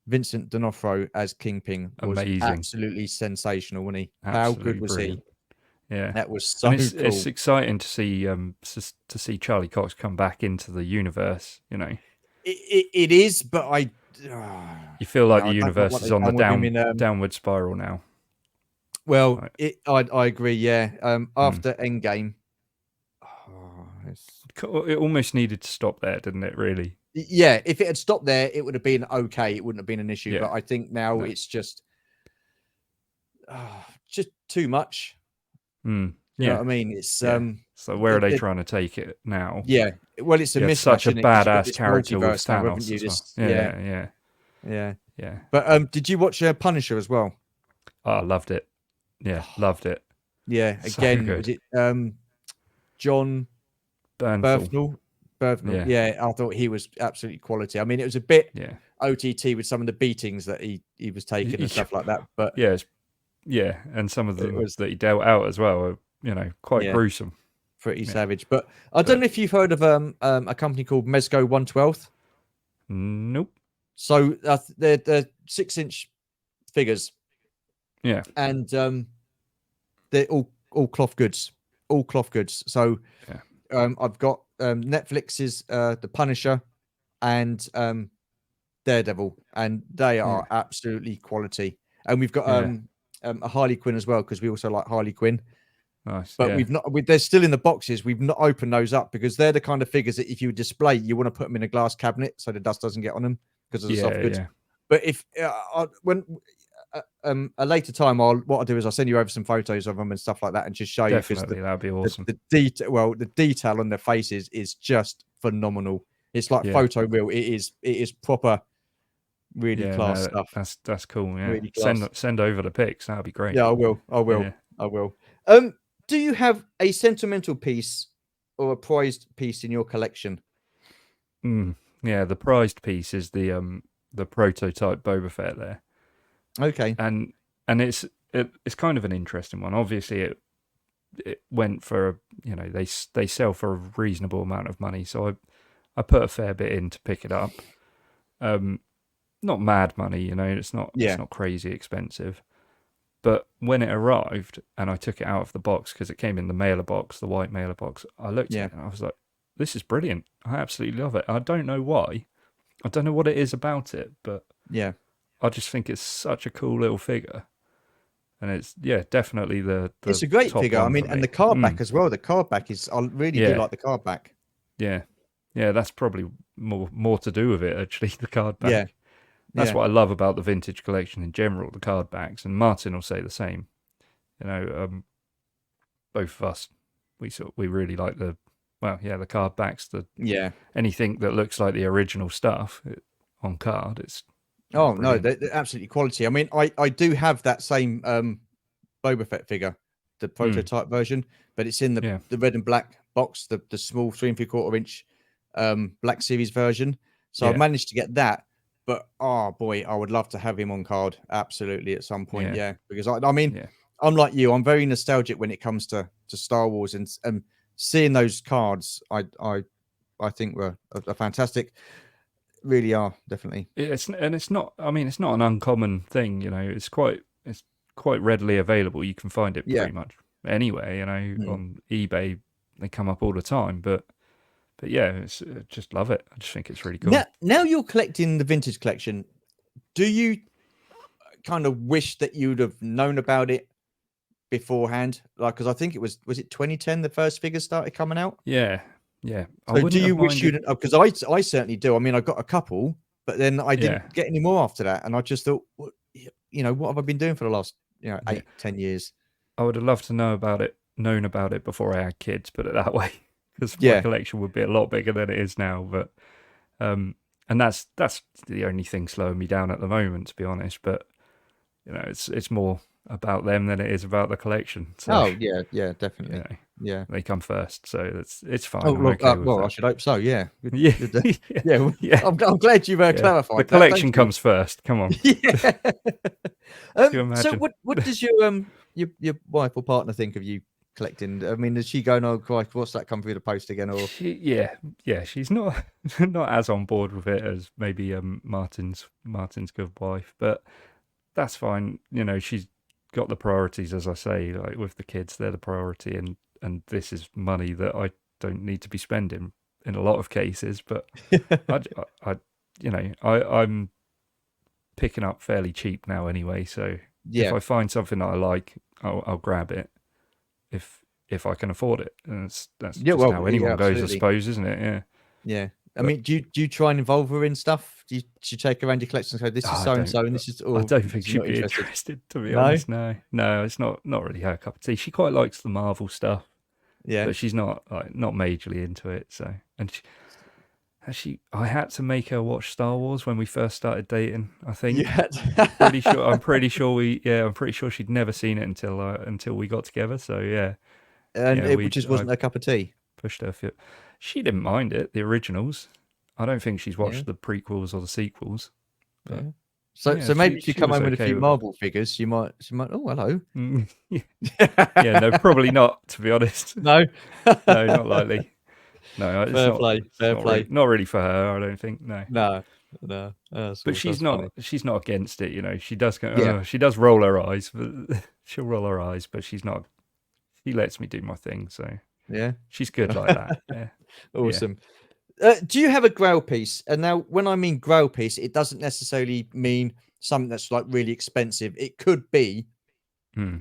Vincent D'Onofrio as Kingpin was amazing, absolutely sensational, wasn't he? How good absolutely was he? brilliant. Yeah, That was and so it's cool. exciting to see Charlie Cox come back into the universe. It is, but You feel like yeah, the I don't like universe what is they've on the done with him in downward spiral now. well, Like, I agree. Yeah. mm. After Endgame, It almost needed to stop there, didn't it? Really? yeah. If it had stopped there, it would have been okay. It wouldn't have been an issue. Yeah. But I think now No. it's just too much. Mm. You know Yeah. what I mean? It's Yeah. So where are they it, trying to take it now? yeah. Well, it's a You had such mismatch, a isn't it? Because you've got badass this character with multiverse now, haven't Thanos you? as well. This, yeah, Yeah. Yeah. yeah. Yeah. But did you watch Punisher as well? Oh, I loved it. Yeah, loved it. Yeah. So Again, was good. it John Bernthal. Berthnell? Berthnell. Yeah. Yeah, I thought he was absolutely quality. I mean, it was a bit Yeah. OTT with some of the beatings that he was taking and stuff like that, but Yeah. Yeah. And some of it them was that he dealt out as well are, quite yeah gruesome. pretty Yeah. savage. But I don't But know if you've heard of a company called Mezco 112th. nope. So they're 6-inch figures, Yeah. and they're all cloth goods, all cloth goods. So Yeah. I've got Netflix's The Punisher and Daredevil, and they Yeah. are absolutely quality. And we've got Yeah. a Harley Quinn as well because we also like Harley Quinn. Nice. But Yeah. we've not. They're still in the boxes. We've not opened those up because they're the kind of figures that if you display, you want to put them in a glass cabinet so the dust doesn't get on them because of the soft goods. Yeah. But if when a later time, what I'll do is I'll send you over some photos of them and stuff like that, and just show you because Definitely, that'd be awesome. the detail. Well, the detail on their faces is just phenomenal. It's like Yeah. photo real. It is proper, really Yeah, class no, stuff. that's cool. Yeah, Really class. send over the pics. That'd be great. Yeah, I will. Yeah. I will. Do you have a sentimental piece or a prized piece in your collection? Yeah, the prized piece is the prototype Boba Fett there, Okay. and it's kind of an interesting one. Obviously, it went for they sell for a reasonable amount of money, so I put a fair bit in to pick it up. Not mad money, it's not crazy expensive. But when it arrived and I took it out of the box because it came in the mailer box, the white mailer box, I looked at it and I was like, this is brilliant. I absolutely love it. I don't know why. I don't know what it is about it, but yeah, I just think it's such a cool little figure. And it's definitely the it's a great top figure. I one mean, for and me. the card back as well. The card back is, I really do like the card back. Yeah. Yeah, that's probably more to do with it, actually, the card back. Yeah. That's what I love about the vintage collection in general, the card backs. And Martin will say the same. Both of us, we really like the card backs. Anything that looks like the original stuff on card, it's no, brilliant. they're absolutely quality. I mean, I do have that same Boba Fett figure, the prototype version, but it's in the red and black box, the small 3 3/4 inch Black Series version. So I've managed to get that. But oh boy, I would love to have him on card absolutely at some point. Yeah, because I mean, I'm like you. I'm very nostalgic when it comes to Star Wars, and seeing those cards, I think were a fantastic. Really are, definitely. It's not. I mean, it's not an uncommon thing. It's quite readily available. You can find it pretty much anywhere. On eBay, they come up all the time. But yeah, just love it. I just think it's really cool. Now you're collecting the vintage collection. Do you kind of wish that you'd have known about it beforehand? Like, because I think was it 2010 the first figures started coming out? Yeah. So do you wish you'd? Because I certainly do. I mean, I got a couple, but then I didn't get any more after that, and I just thought, what have I been doing for the last 8-10 years? I would have loved to known about it before I had kids. Put it that way, because my collection would be a lot bigger than it is now. But and that's the only thing slowing me down at the moment, to be honest. But it's more about them than it is about the collection. So, yeah, definitely. They come first, so it's fine. Oh, look, I should hope so. Yeah, I'm glad you've clarified. The collection comes first. Come on. So, what does your wife or partner think of you collecting? I mean, does she go, "No, Christ, what's that come through the post again?" Or she's not as on board with it as maybe Martin's good wife, but that's fine. She's got the priorities, as I say, like with the kids, they're the priority, and this is money that I don't need to be spending in a lot of cases. But I'm picking up fairly cheap now anyway. So if I find something that I like, I'll grab it if I can afford it. And that's just how anyone goes, I suppose, isn't it? Yeah. I mean, do you try and involve her in stuff? Do you take her around your collection and go, "This is so and so," and this is? I don't think she'd be interested, to be honest. No, it's not really her cup of tea. She quite likes the Marvel stuff, but she's not majorly into it. So, and I had to make her watch Star Wars when we first started dating. I think. I'm pretty sure she'd never seen it until we got together. So yeah, and it just wasn't her cup of tea. Pushed her. She didn't mind it, the originals. I don't think she's watched the prequels or the sequels. But so maybe if you come home with a few Marvel figures, she might. Oh, hello. No, probably not. To be honest, no, not likely. No, it's fair play. Not really for her, I don't think. No. But she's not against it. She does go. She does roll her eyes, but she'll roll her eyes. But she's not. She lets me do my thing. So she's good like that. Yeah. Awesome. Do you have a grail piece? And now, when I mean grail piece, it doesn't necessarily mean something that's like really expensive. It could be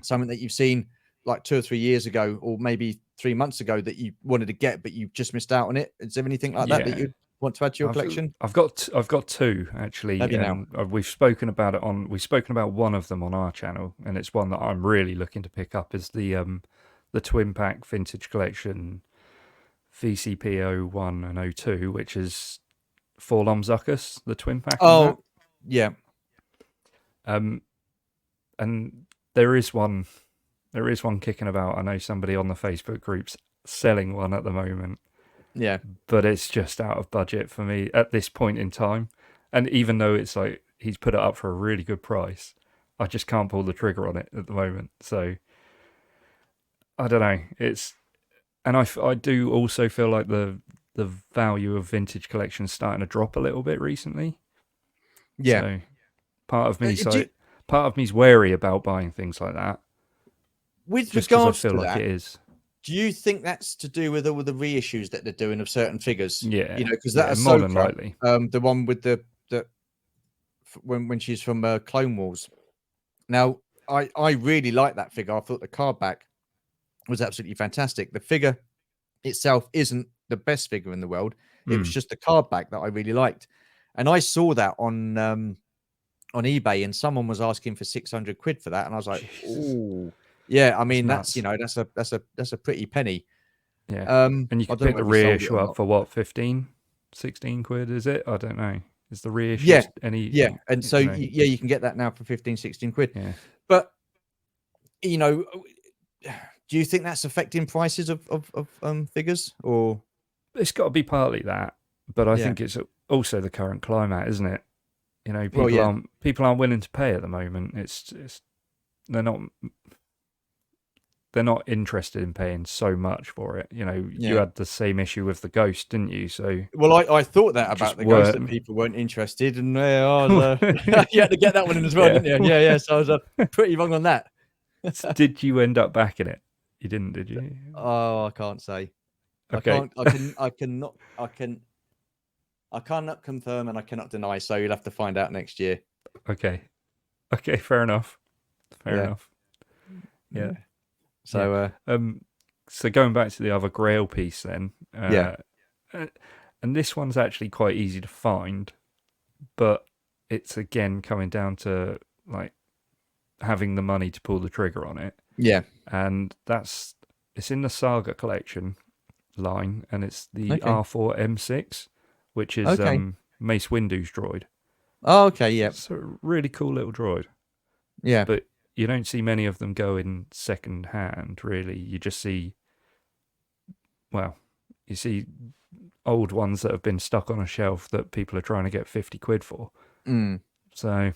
something that you've seen like 2 or 3 years ago, or maybe 3 months ago, that you wanted to get, but you just missed out on it? Is there anything like that Yeah, you want to add to your collection? I've got two actually, Have you now? and we've spoken about it on. We've spoken about one of them on our channel, and it's one that I'm really looking to pick up. Is the Twin Pack Vintage Collection VCP 01 and 02, which is Forlom Zuckus, the Twin Pack on that. Oh, yeah. And there is one kicking about. I know somebody on the Facebook groups selling one at the moment. Yeah. But it's just out of budget for me at this point in time. And even though it's like he's put it up for a really good price, I just can't pull the trigger on it at the moment. So I don't know. And I do also feel like the value of vintage collections starting to drop a little bit recently. Yeah. So part of me's wary about buying things like that. With Just because I regards feel to like that, it is. do you think that's to do with all the reissues that they're doing of certain figures? Yeah, because yeah, that more than Ahsoka, likely. the one with the when she's from Clone Wars. Now, I really like that figure. I thought the card back was absolutely fantastic. The figure itself isn't the best figure in the world. It was just the card back that I really liked, and I saw that on eBay, and someone was asking for 600 quid for that, and I was like, oh, yeah. I mean, that's that's a pretty penny. Yeah. And you I could don't know pick the whether he sold it reissue or up not. for what, 15, 16 quid, is it? I don't know. Is the reissue Yeah, any? yeah, and so you know, you can get that now for 15, 16 quid. yeah. But do you think that's affecting prices of figures, or? It's got to be partly that, but I Yeah. think it's also the current climate, isn't it? You know, Well, yeah. people aren't willing to pay at the moment. It's they're not interested in paying so much for it. You know, you Yeah. had the same issue with the Ghost, didn't you? So Well, I thought that just about the Ghost, that weren't. people weren't interested, and I was, you had to get that one in as well, Yeah. didn't you? Yeah. So I was pretty wrong on that. Did you end up backing it? You didn't, did you? Oh, I can't say. Okay. I cannot confirm and I cannot deny. So you'll have to find out next year. Okay. Fair enough. Fair enough. Yeah. So, so going back to the other Grail piece, then. Yeah. And this one's actually quite easy to find, but it's again coming down to like having the money to pull the trigger on it. Yeah. And it's in the Saga collection line, and it's the Okay. R4 M6, which is Mace Windu's droid. Oh, okay. Yeah. It's a really cool little droid. Yeah. But you don't see many of them go in second hand, really. You just see, well, you see old ones that have been stuck on a shelf that people are trying to get 50 quid for. So a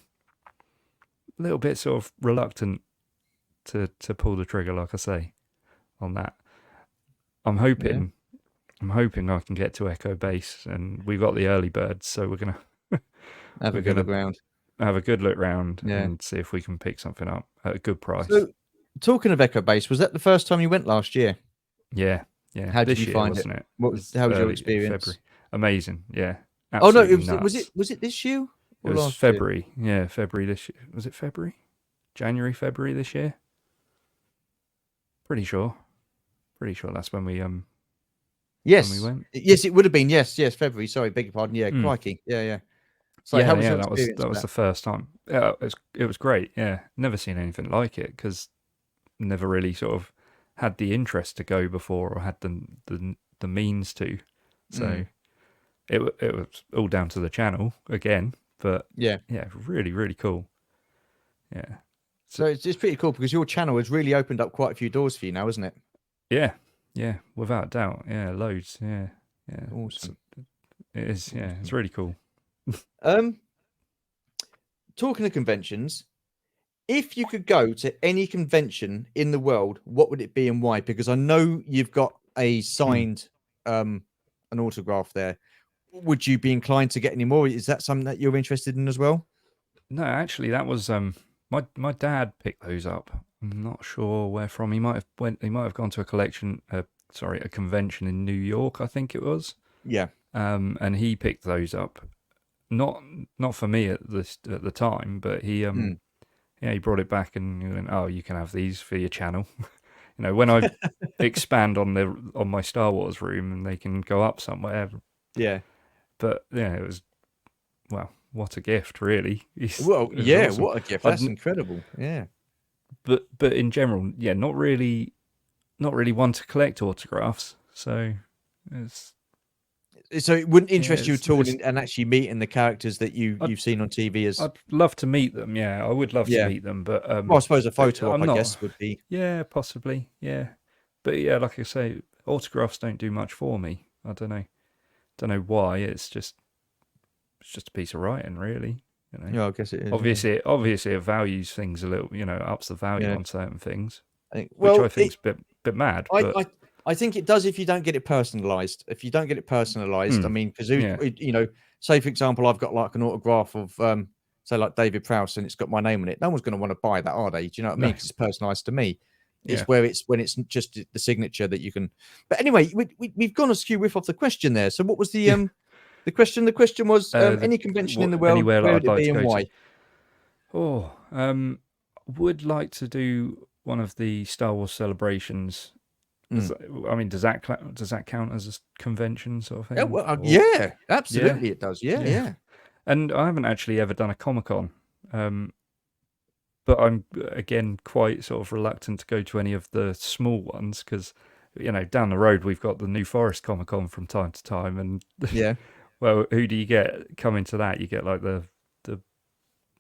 little bit sort of reluctant to pull the trigger, like I say, on that. I'm hoping I can get to Echo Base, and we've got the early birds, so we're gonna have a good look round. Have a good look round and see if we can pick something up at a good price. So, talking of Echo Base, was that the first time you went last year? Yeah. How did you find it? How was your experience? February. Amazing. Yeah. Oh no, was it this year? It was February. Year? Yeah, February this year. Was it February? January, February this year? Pretty sure that's when we Yes. when we went. Yes, it would have been. Yes, February. Sorry, beg your pardon. Yeah, crikey. Yeah. So how was your experience? That was the first time. Yeah, it was great. Yeah, never seen anything like it because never really sort of had the interest to go before or had the means to. So it was all down to the channel again. But yeah, really, really cool. Yeah. So it's pretty cool because your channel has really opened up quite a few doors for you now, isn't it? Yeah, without doubt. Yeah, loads. Yeah. Awesome. It is. Yeah, it's really cool. Talking of conventions, if you could go to any convention in the world, what would it be and why? Because I know you've got a signed an autograph there. Would you be inclined to get any more? Is that something that you're interested in as well? No, actually, that was my dad picked those up. I'm not sure where from. He might have gone to a convention in New York, I think it was. Yeah. And he picked those up. Not for me at the time, but he he brought it back and he went, "Oh, you can have these for your channel." when I expand on my Star Wars room and they can go up somewhere. Yeah. But yeah, it was, well, what a gift, really. Well, It was yeah, awesome. what a gift. That's incredible. Yeah. But in general, yeah, not really one to collect autographs. So it's So it wouldn't yeah, interest you at all it's and actually meeting the characters that you've seen on TV as. I'd love to meet them. Yeah, I would love to Yeah. meet them, but Well, I suppose a photo op, I'm I not. guess, would be. Yeah, possibly. Yeah, but yeah, like I say, autographs don't do much for me. I don't know why. It's just a piece of writing, really. Yeah, I guess it is. Obviously, it values things a little. Ups the value Yeah. on certain things, I think, which well, I think's a bit mad. I, But I I think it does if you don't get it personalized. If you don't get it personalized, I mean, because yeah, say for example, I've got like an autograph of say like David Prowse, and it's got my name on it. No one's going to want to buy that, are they? Do you know what I mean? no, Because it's personalized to me. It's yeah. where it's when it's just the signature that you can. But anyway, we've gone a skew whiff off the question there. So what was the question? The question was any convention in the world, Anywhere that where would I'd it like be to and go to. why? Oh, would like to do one of the Star Wars celebrations. Does that count as a convention sort of Yeah, thing? well, Or, yeah, yeah, absolutely, it does. Yeah, yeah. yeah. And I haven't actually ever done a Comic-Con, but I'm again quite sort of reluctant to go to any of the small ones because down the road we've got the New Forest Comic-Con from time to time, and Yeah. well, who do you get coming to that? You get like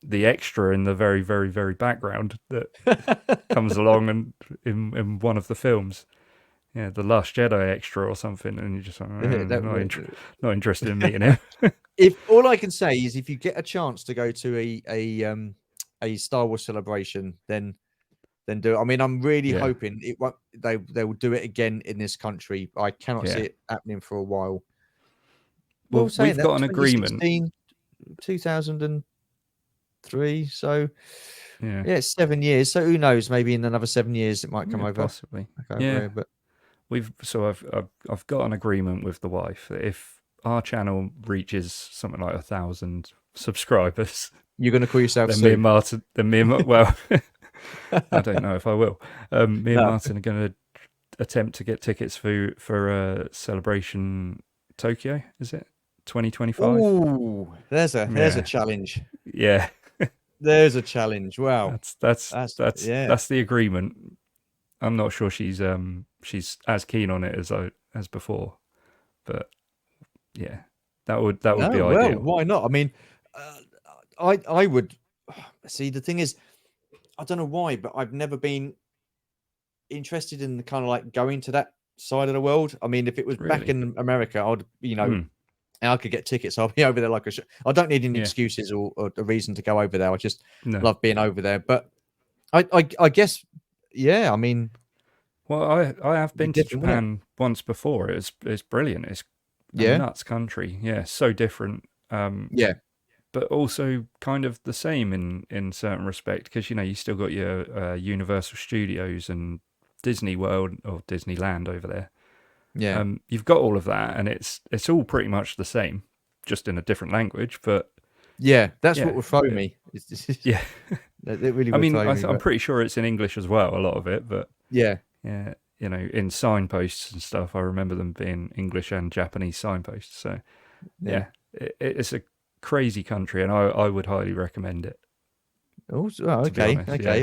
the extra in the very, very, very background that comes along and in one of the films. Yeah, the Last Jedi extra or something, and you're just like, not interested in meeting him. If all I can say is, if you get a chance to go to a Star Wars celebration, then do it. I mean, I'm really Yeah. hoping it won't, they will do it again in this country. I cannot see Yeah. it happening for a while. Well, Saying we've that got an agreement. 2016, 2003. So Yeah. yeah, it's 7 years. So who knows? Maybe in another 7 years it might come over. Possibly. Back over here, but I've got an agreement with the wife that if our channel reaches something like 1,000 subscribers, you're going to call yourself then Sue. well, I don't know if I will. Me and No. Martin are going to attempt to get tickets for Celebration Tokyo. Is it 2025? Ooh, there's a challenge. Yeah. There's a challenge. Wow. That's yeah. the agreement. I'm not sure she's as keen on it as before, but yeah, that would be ideal. Why not? I mean, I would see. The thing is, I don't know why, but I've never been interested in the kind of like going to that side of the world. I mean, if it was back Really? in America, I'd I could get tickets. I'll be over there like I don't need any excuses or a reason to go over there. I just love being over there. But I guess, yeah. I mean, well, I have been to Japan once before. It's brilliant. It's a nuts country. Yeah, so different. Yeah. But also kind of the same in certain respect because you still got your Universal Studios and Disney World or Disneyland over there. Yeah. You've got all of that, and it's all pretty much the same, just in a different language. But yeah, that's what would throw me. Yeah, it really. I mean, I'm pretty sure it's in English as well, a lot of it. But yeah, in signposts and stuff, I remember them being English and Japanese signposts. So yeah, it's a crazy country, and I would highly recommend it. Oh, okay.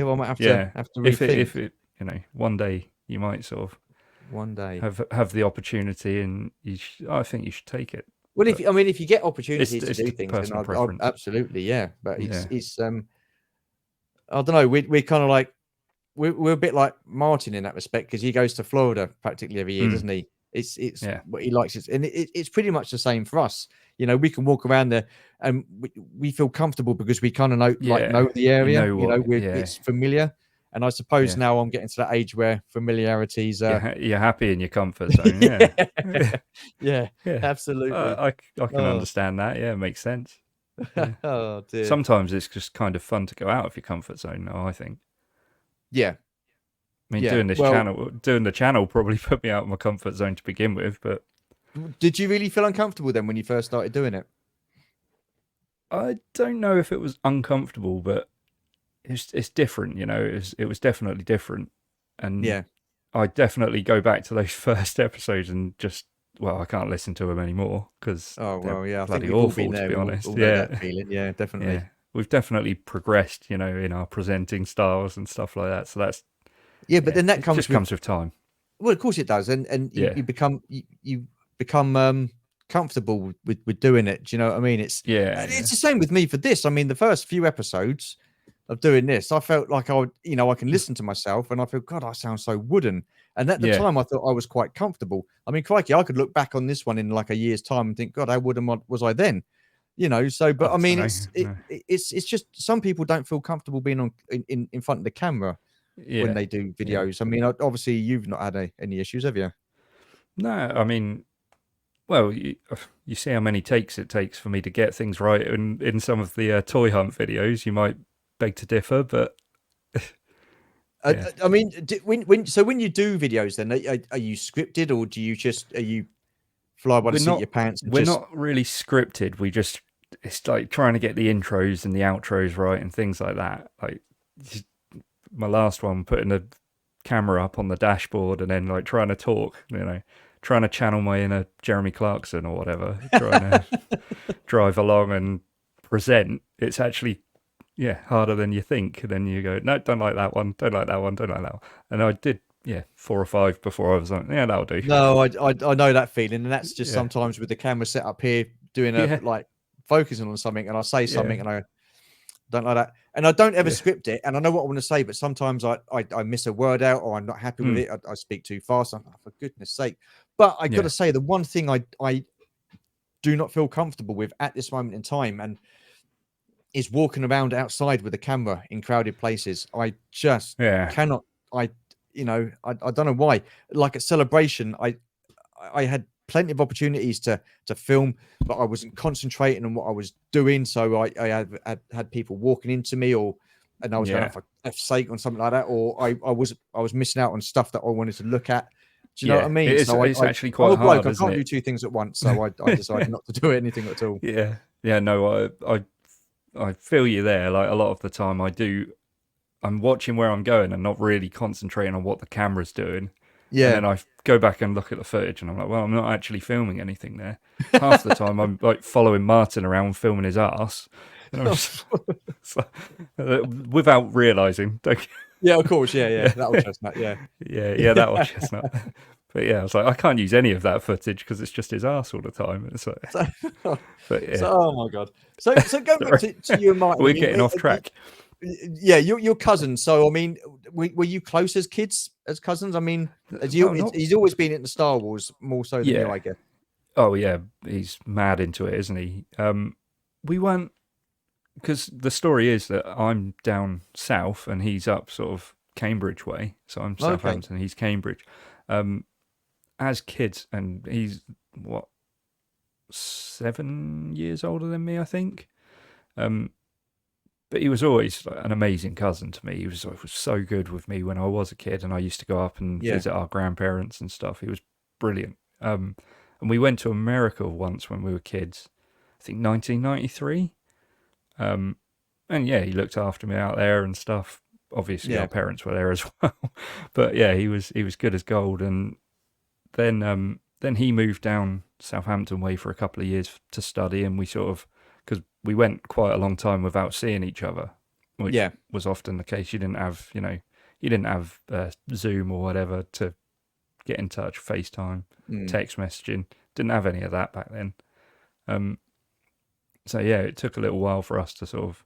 Well, I might have to rethink. If it one day you might sort of have the opportunity, and I think you should take it. Well, if you get opportunities to do things, then I'll absolutely, yeah. But it's I don't know. We're kind of like we're a bit like Martin in that respect because he goes to Florida practically every year, doesn't he? It's what he likes, and it's pretty much the same for us. We can walk around there and we feel comfortable because we kind of know the area. It's familiar. And I suppose now I'm getting to that age where familiarities you're happy in your comfort zone. Yeah, absolutely. I can understand that. Yeah, it makes sense. Yeah. Oh dear. Sometimes it's just kind of fun to go out of your comfort zone. I think. Yeah. I mean, doing the channel probably put me out of my comfort zone to begin with. But did you really feel uncomfortable then when you first started doing it? I don't know if it was uncomfortable, but it's different. It was definitely different. And I definitely go back to those first episodes and just, well, I can't listen to them anymore because Oh they're well, yeah. I think bloody we've all been awful, to there. be We all, honest. all know that Yeah, feeling. Yeah, yeah. definitely. We've definitely progressed, in our presenting styles and stuff like that. So that's, Yeah, but yeah, then that it comes just with. comes with time. Well, of course it does, and you, Yeah, you become comfortable with doing it. Do you know what I mean? yeah, It's yeah, the same with me for this. I mean, the first few episodes of doing this, I felt like I would, I can listen to myself, and I feel, God, I sound so wooden. And at the yeah. time, I thought I was quite comfortable. I mean, crikey, I could look back on this one in like a year's time and think, God, how wooden was I then? So, but I I mean, don't know. No. it's just some people don't feel comfortable being on in front of the camera when Yeah, they do yeah. videos. I mean, obviously, you've not had any issues, have you? No, I mean, well, you see how many takes it takes for me to get things right in some of the toy hunt videos. You might beg to differ, but yeah. I mean, when you do videos, then are you scripted, or do you just are you fly by the we're seat of your not pants and we're just? not really scripted. We just it's like trying to get the intros and the outros right and things like that. Like my last one, putting the camera up on the dashboard and then like trying to talk, trying to channel my inner Jeremy Clarkson or whatever, trying to drive along and present. It's actually harder than you think. And then you go, no, don't like that one, don't like that one, don't like that one. And I did 4 or 5 before I was like, yeah, that'll do. No, I know that feeling, and that's just Yeah, sometimes with the camera set up here, doing a yeah, like focusing on something, and I say yeah, something, and I don't like that, and I don't ever yeah. script it, and I know what I want to say, but sometimes I miss a word out, or I'm not happy with Mm, it. I speak too fast. I'm, for goodness sake. But I got yeah, to say, the one thing I do not feel comfortable with at this moment in time, and is walking around outside with a camera in crowded places. I just yeah, cannot. I don't know why. Like at Celebration, I had plenty of opportunities to film, but I wasn't concentrating on what I was doing. So I had people walking into me, and I was going, yeah, off for F's sake, on something like that, or I was missing out on stuff that I wanted to look at. Do you know what I yeah. mean? It's So it's actually I'm quite a bloke. hard, I isn't can't do it? two things at once. So I decided not to do anything at all. Yeah, yeah. No, I feel you there. Like a lot of the time, I'm watching where I'm going and not really concentrating on what the camera's doing. And Yeah. then I go back and look at the footage and I'm like, well, I'm not actually filming anything there. Half the time I'm like following Martin around filming his ass. And I'm just, without realising. Yeah, of course. Yeah, yeah. Yeah, That'll chestnut. Yeah. yeah, that old chestnut. But yeah, I was like, I can't use any of that footage because it's just his ass all the time. It's like, So, but yeah, oh my god. So going back sorry. to you and Martin. I We're mean, getting off track. yeah, your cousins. So I mean, were you close as kids, as cousins? I mean, Well, not, he's always been into Star Wars more so than you, yeah. I guess. Oh yeah, he's mad into it, isn't he? We weren't, because the story is that I'm down south and he's up sort of Cambridge way. So I'm Okay. Southampton, he's Cambridge. Um, as kids, and he's what 7 years older than me, I think. Um, but he was always like, an amazing cousin to me. He was so good with me when I was a kid, and I used to go up and Yeah. visit our grandparents and stuff. He was brilliant. And we went to America once when we were kids. I think 1993. And yeah, he looked after me out there and stuff. Obviously, our Yeah. parents were there as well. But yeah, he was good as gold. And then he moved down Southampton way for a couple of years to study, and we sort of, because we went quite a long time without seeing each other, which Yeah. was often the case. You didn't have Zoom or whatever to get in touch, FaceTime, Mm. text messaging. Didn't have any of that back then. Um, so yeah, it took a little while for us to sort of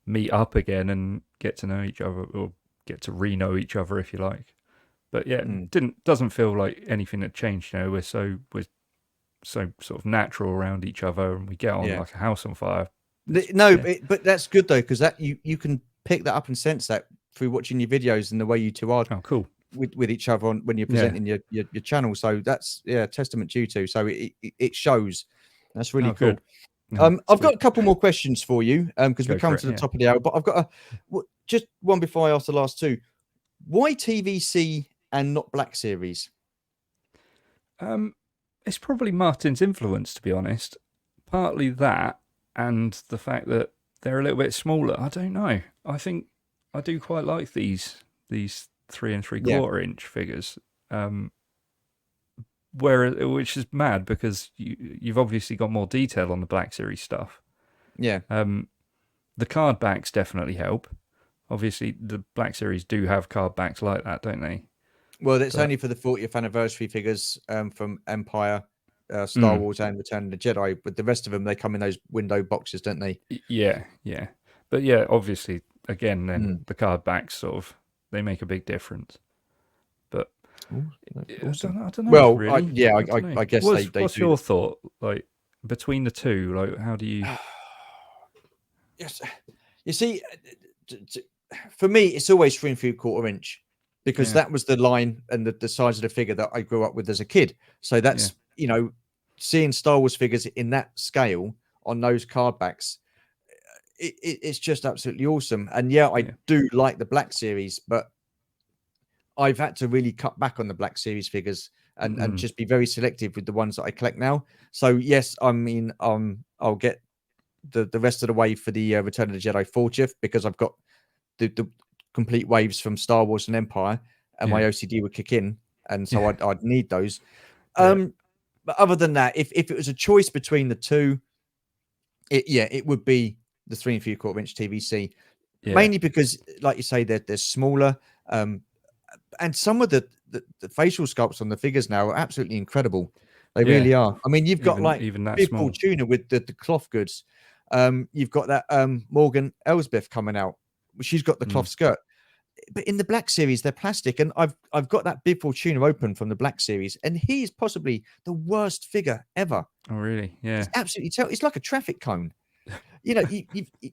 meet up again and get to know each other, or get to re-know each other, if you like. But yeah, Mm. doesn't feel like anything had changed. We're so sort of natural around each other, and we get on Yeah. like a house on fire. No, Yeah. but that's good though, because that you can pick that up and sense that through watching your videos and the way you two are Oh, cool. with each other when you're Yeah. presenting your channel. So that's testament to you two. So it shows. That's really Oh, cool. cool. Oh, I've got sweet. a couple more questions for you because we're Go for coming it. to the Yeah. top of the hour, but I've got just one before I ask the last two. Why TVC and not Black Series? It's probably Martin's influence, to be honest. Partly that, and the fact that they're a little bit smaller. I don't know. I think I do quite like these 3 and Yeah. 3/4 inch figures. Which is mad because you've obviously got more detail on the Black Series stuff. Yeah. The card backs definitely help. Obviously, the Black Series do have card backs like that, don't they? Well, it's But only for the 40th anniversary figures from Empire, Star Wars, and Return of the Jedi. But the rest of them, they come in those window boxes, don't they? yeah, yeah. But yeah, obviously, again, then Mm. the card backs sort of they make a big difference. But Awesome. I don't know, Well, really. yeah, I don't know. I guess they What's do. your thought like between the two? Like, how do you? Yes, you see, for me, it's always 3 3/4 inch because that was the line and the size of the figure that I grew up with as a kid. So that's seeing Star Wars figures in that scale on those card backs. It's just absolutely awesome. And yeah, I do like the Black Series, but I've had to really cut back on the Black Series figures and just be very selective with the ones that I collect now. So yes, I mean, I'll get the rest of the way for the Return of the Jedi 40th because I've got the complete waves from Star Wars and Empire, and my OCD would kick in, and so I'd need those. But other than that, if it was a choice between the two, it would be the 3 3/4 inch TVC, mainly because, like you say, they're smaller, and some of the facial sculpts on the figures now are absolutely incredible. They really are. I mean, you've got like even that Bib small. Fortuna with the cloth goods. You've got that Morgan Elsbeth coming out. She's got the cloth skirt. But in the Black Series, they're plastic, and I've got that Bib Fortuna open from the Black Series, and he's possibly the worst figure ever. Oh, really? Yeah. It's absolutely terrible. It's like a traffic cone. You know,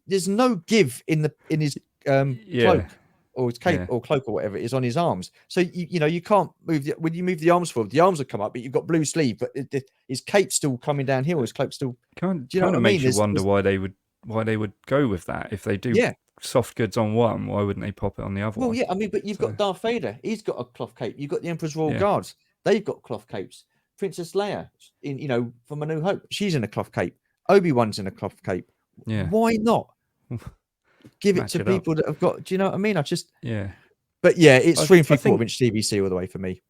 there's no give in his cloak or his cape or cloak or whatever it is on his arms. So you can't move when you move the arms forward, the arms will come up, but you've got blue sleeve, but his cape's still coming down here, or his cloak's still. Do you know what I mean? Makes you wonder why they would go with that if they do. Soft goods on one, why wouldn't they pop it on the other one? Well, yeah, I mean, but you've got Darth Vader. He's got a cloth cape. You've got the Emperor's Royal Guards. They've got cloth capes. Princess Leia, from A New Hope, she's in a cloth cape. Obi-Wan's in a cloth cape. Yeah. Why not give it to people that have got? Do you know what I mean? But yeah, it's 3 3/4 inch TVC all the way for me.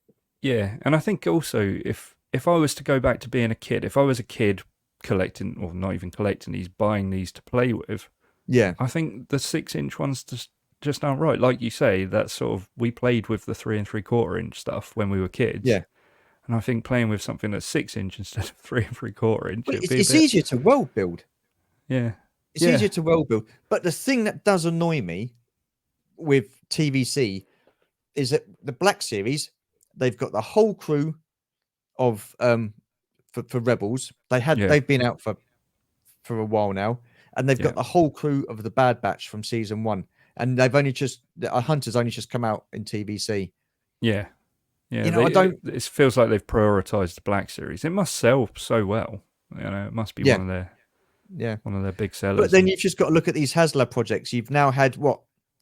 Yeah, and I think also if I was to go back to being a kid, if I was a kid collecting, or not even collecting these, buying these to play with. Yeah, I think the 6-inch ones just aren't right. Like you say, that sort of we played with the 3 3/4 inch stuff when we were kids. Yeah, and I think playing with something that's 6-inch instead of 3 3/4 inch, it's easier to world build. Yeah, it's easier to world build. But the thing that does annoy me with TVC is that the Black Series, they've got the whole crew of for Rebels. They've been out for a while now. And they've got the whole crew of the Bad Batch from season 1, and they've only just Hunter's only just come out in TVC. Yeah. It feels like they've prioritized the Black Series. It must sell so well. It must be one of their big sellers. But then you've just got to look at these HasLab projects. You've now had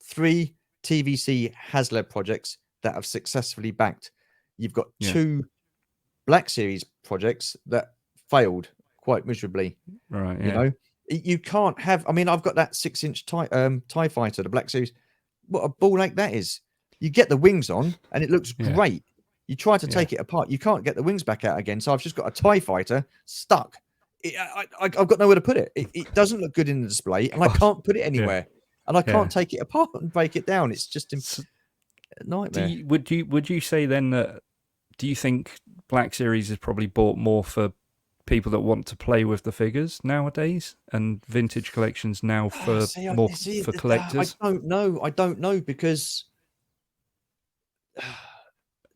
3 TVC HasLab projects that have successfully backed. You've got 2 Black Series projects that failed quite miserably. Right. You know. You can't have. I mean, I've got that 6-inch TIE Fighter, the Black Series. What a ball ache that is! You get the wings on, and it looks great. You try to take it apart, you can't get the wings back out again. So I've just got a TIE Fighter stuck. I've got nowhere to put it. It doesn't look good in the display, and I can't put it anywhere. And I can't take it apart and break it down. It's just a nightmare. Would you say then that? Do you think Black Series is probably bought more for people that want to play with the figures nowadays, and vintage collections now for for collectors? I don't know because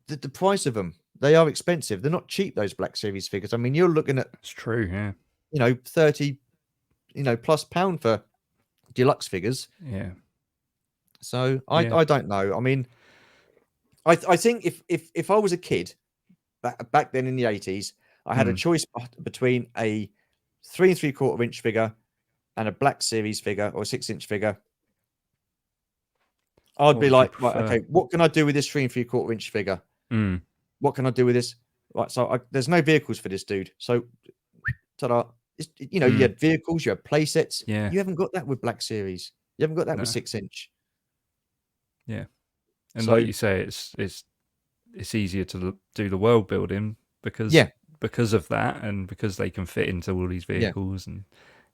the price of them, they are expensive. They're not cheap, those Black Series figures. I mean, you're looking at, it's true, yeah, 30 plus pound for deluxe figures. Yeah. So I don't know. I mean, I think if I was a kid back then in the 80s, I had a choice between a 3 3/4 inch figure and a Black Series figure or a 6-inch figure. I'd be like, right, okay, what can I do with this 3 3/4 inch figure? What can I do with this? Right, so there's no vehicles for this dude. So, ta-da! You had vehicles, you had play sets. Yeah. You haven't got that with Black Series. You haven't got that with 6-inch. Yeah. And So like you say, it's easier to do the world building yeah, because of that, and because they can fit into all these yeah. vehicles. And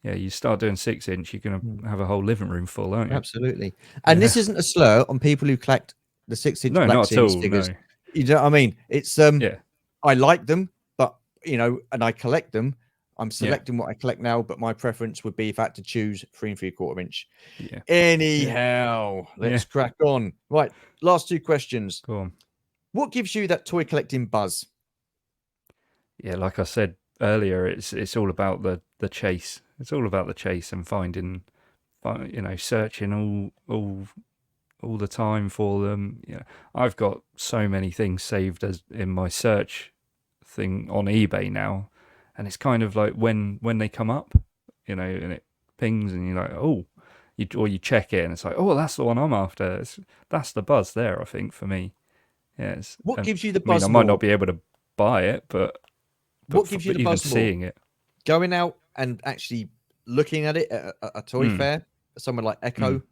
yeah, you start doing 6 inch, you're gonna Mm. have a whole living room full, aren't you? Absolutely. And Yeah. this isn't a slur on people who collect the 6 inch No, Black not at Series all. figures. No. You know what I mean? It's Yeah. I like them, but and I collect them. I'm Yeah. selecting what I collect now, but my preference would be if I had to choose 3 3/4 inch. Yeah. Yeah. Anyhow, Yeah. let's crack on. Right, last two questions. Go on. What gives you that toy collecting buzz? Yeah, like I said earlier, it's all about the chase. It's all about the chase and searching all the time for them. Yeah, I've got so many things saved as in my search thing on eBay now, and it's kind of like when they come up, and it pings, and you're like, oh, you check it, and it's like, oh, that's the one I'm after. That's the buzz there, I think, for me. Yes, What and gives you the I mean, I buzz might not more? be able to buy it, but What gives you but the even buzz more? seeing it. Going out and actually looking at it at a toy Mm, fair, somewhere like mm. Echo,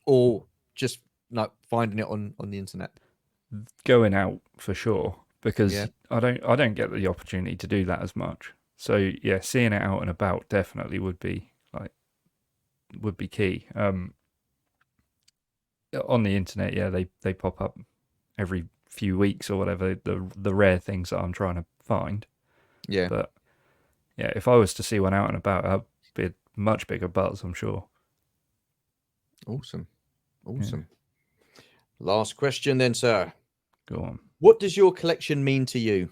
or just like finding it on the internet? Going out for sure, Yeah. because I don't get the opportunity to do that as much. So yeah, seeing it out and about definitely would be key. On the internet, yeah, they pop up every few weeks or whatever, the rare things that I'm trying to find. Yeah. But yeah, if I was to see one out and about, that'd be a much bigger buzz, I'm sure. Awesome. Yeah, Awesome. Last question then, sir. go on. What does your collection mean to you?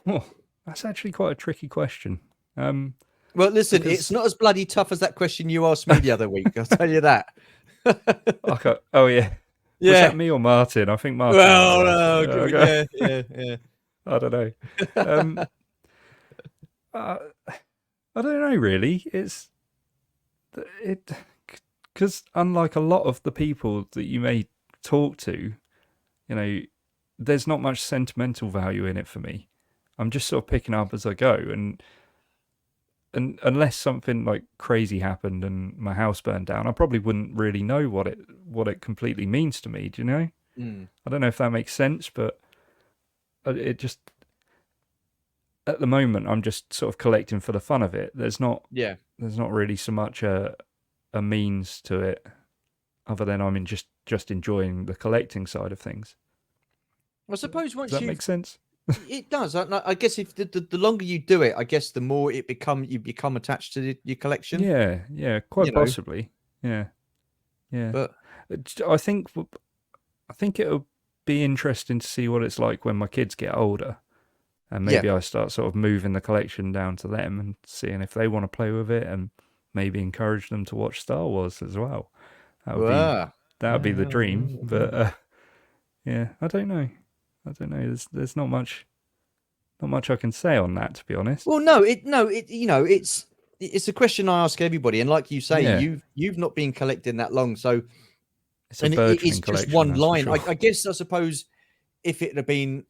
Oh, that's actually quite a tricky question. Well, listen, it's Because not as bloody tough as that question you asked me the other week. I'll tell you that. oh yeah, was that Yeah. me or Martin? I think Martin might have Well, asked. no, Okay. yeah, yeah, yeah. I don't know. Uh, I don't know really. It because unlike a lot of the people that you may talk to, you know, there's not much sentimental value in it for me. I'm just sort of picking up as I go, and unless something like crazy happened and my house burned down, I probably wouldn't really know what it completely means to me. Do you know? Mm. I don't know if that makes sense, but it just at the moment I'm just sort of collecting for the fun of it. There's not Yeah. really so much a means to it, other than just enjoying the collecting side of things. I suppose Does once that make you've sense? it does. I guess if the longer you do it, I guess the more you become attached to your collection. Yeah, yeah, You quite know, possibly. Yeah, yeah. but I think it'll be interesting to see what it's like when my kids get older, and yeah. maybe I start sort of moving the collection down to them and seeing if they want to play with it, and maybe encourage them to watch Star Wars as well. That would be Ah. the dream. But yeah, I don't know. There's not much I can say on that, to be honest. Well, it's a question I ask everybody, and like you say, Yeah, you've not been collecting that long, so it's a and it's burgeoning just collection, one that's for line. sure. I guess I suppose if it had been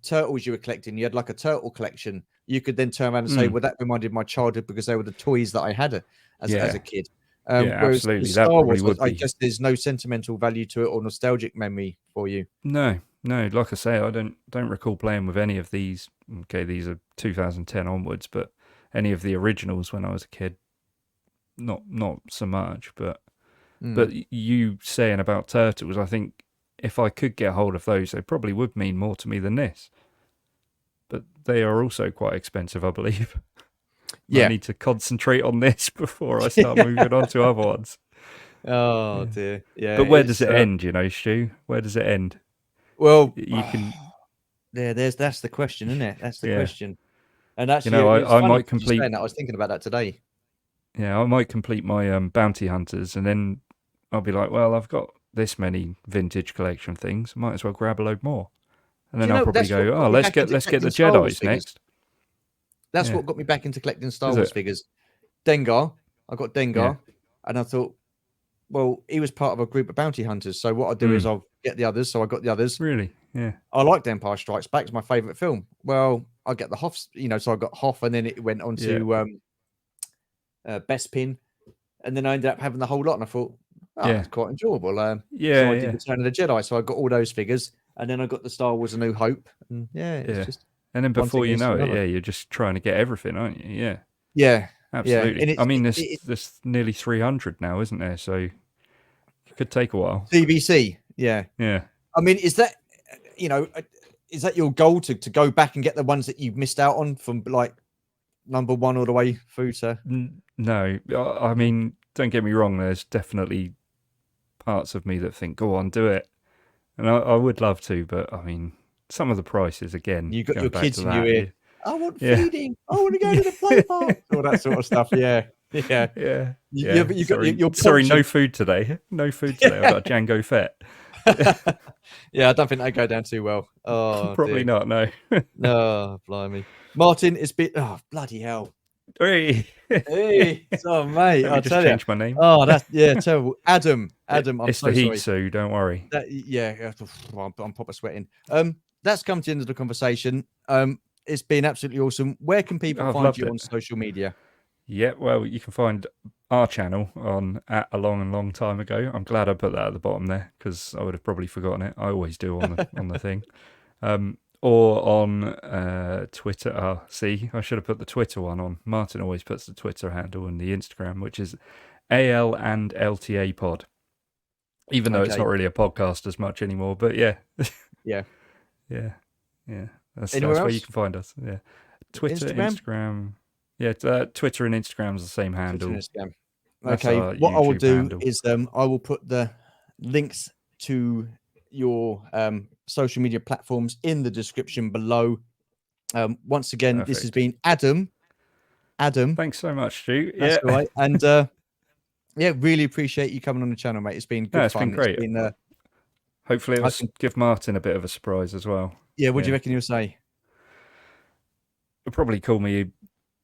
turtles you were collecting, you had like a turtle collection, you could then turn around and say, Mm, well, that reminded my childhood because they were the toys that I had as a yeah, kid. yeah, Whereas with absolutely. That Star probably Wars, would I be. guess there's no sentimental value to it or nostalgic memory for you. No, no. Like I say, I don't recall playing with any of these. Okay, these are 2010 onwards, but any of the originals when I was a kid, not so much. But Mm. you saying about turtles, I think if I could get hold of those, they probably would mean more to me than this. But they are also quite expensive, I believe. I Yeah. need to concentrate on this before I start moving on to other ones. Oh Yeah. dear. Yeah, But where does it's it end, Stu? Where does it end? well, You can, that's the question, isn't it? That's the yeah. question. And actually, it's I funny might because you're complete, saying that. I was thinking about that today. I might complete my bounty hunters, and then I'll be like, well, I've got this many vintage collection things. Might as well grab a load more. And Do then you I'll know probably that's what go, got oh, me back into let's get collecting the Star Wars Jedi's figures? next. That's Yeah. what got me back into collecting Star Is Wars it? figures. Dengar, I got Yeah. Dengar, and I thought, well, he was part of a group of bounty hunters. So what I'll do is Mm. I'll get the others. So I got the others. Really? Yeah. I liked Empire Strikes Back. It's my favorite film. Well, I get the Hoffs, so I got Hoff, and then it went on Yeah. to Best Pin, and then I ended up having the whole lot. And I thought, it's quite enjoyable. So Yeah, I did Return of the Jedi, so I got all those figures, and then I got the Star Wars: A New Hope, and it's just and then one before thing you leads to know it, another. you're just trying to get everything, aren't you? Yeah, Yeah, absolutely. and I mean, there's nearly 300 now, isn't there? So it could take a while. TBC. Yeah, Yeah. I mean, is that is that your goal to go back and get the ones that you've missed out on from like number 1 all the way through to? No, I mean, don't get me wrong. There's definitely parts of me that think, "Go on, do it," and I would love to, but I mean, some of the prices again. You got Going your back kids to in your that, ear. I want yeah, feeding. I want to go to the play park. All that sort of stuff. Yeah. yeah. But you got your Sorry, no conscience. food today. No food today. I've got a Django Fett. Yeah, I don't think that go down too well. Oh Probably dear. not. No. No, blimey. Martin, it's been bloody hell. Hey. Hey, so mate, Let me I'll just tell you. change my name. Oh, that's terrible. Adam, I'm It's so the heat, sorry. Sue. Don't worry. I'm proper sweating. That's come to the end of the conversation. It's been absolutely awesome. Where can people I've find loved you it. on social media? Yeah, well, you can find our channel on at a long time ago. I'm glad I put that at the bottom there because I would have probably forgotten it. I always do on the thing. Or on Twitter. Oh, see, I should have put the Twitter one on. Martin always puts the Twitter handle and the Instagram, which is AL and LTA Pod. Even though it's not really a podcast as much anymore, but yeah, Yeah. yeah. That's Anywhere where you else? can find us. Yeah, Twitter, Instagram? Instagram. Yeah, Twitter and Instagram's the same handle. Instagram. That's Okay. our What I will YouTube do handle. is I will put the links to your social media platforms in the description below. Once again, this has been Adam. Thanks so much, Stu. That's Yeah. all right. And really appreciate you coming on the channel, mate. It's been good It's fun. been great. Hopefully it'll give Martin a bit of a surprise as well. Yeah, what do you reckon he'll say? He'll probably call me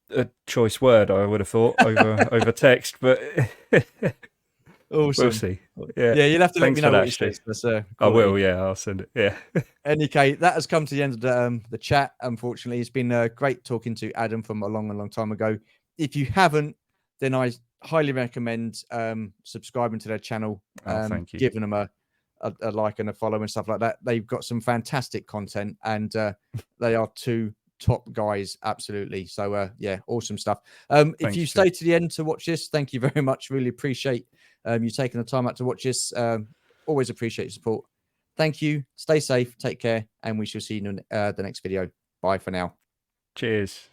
a choice word, I would have thought, over text, but Awesome. We'll see. Yeah, you'll have to let me know what he says. I will, yeah, I'll send it. Yeah. Any case, that has come to the end of the chat, unfortunately. It's been great talking to Adam from a long time ago. If you haven't, then I highly recommend subscribing to their channel, thank you. giving them a like and a follow and stuff like that. They've got some fantastic content, and they are two top guys, absolutely. So awesome stuff. If you stay to the end to watch this, thank you very much. Really appreciate you taking the time out to watch this. Always appreciate your support. Thank you. Stay safe, take care, and we shall see you in the next video. Bye for now. Cheers.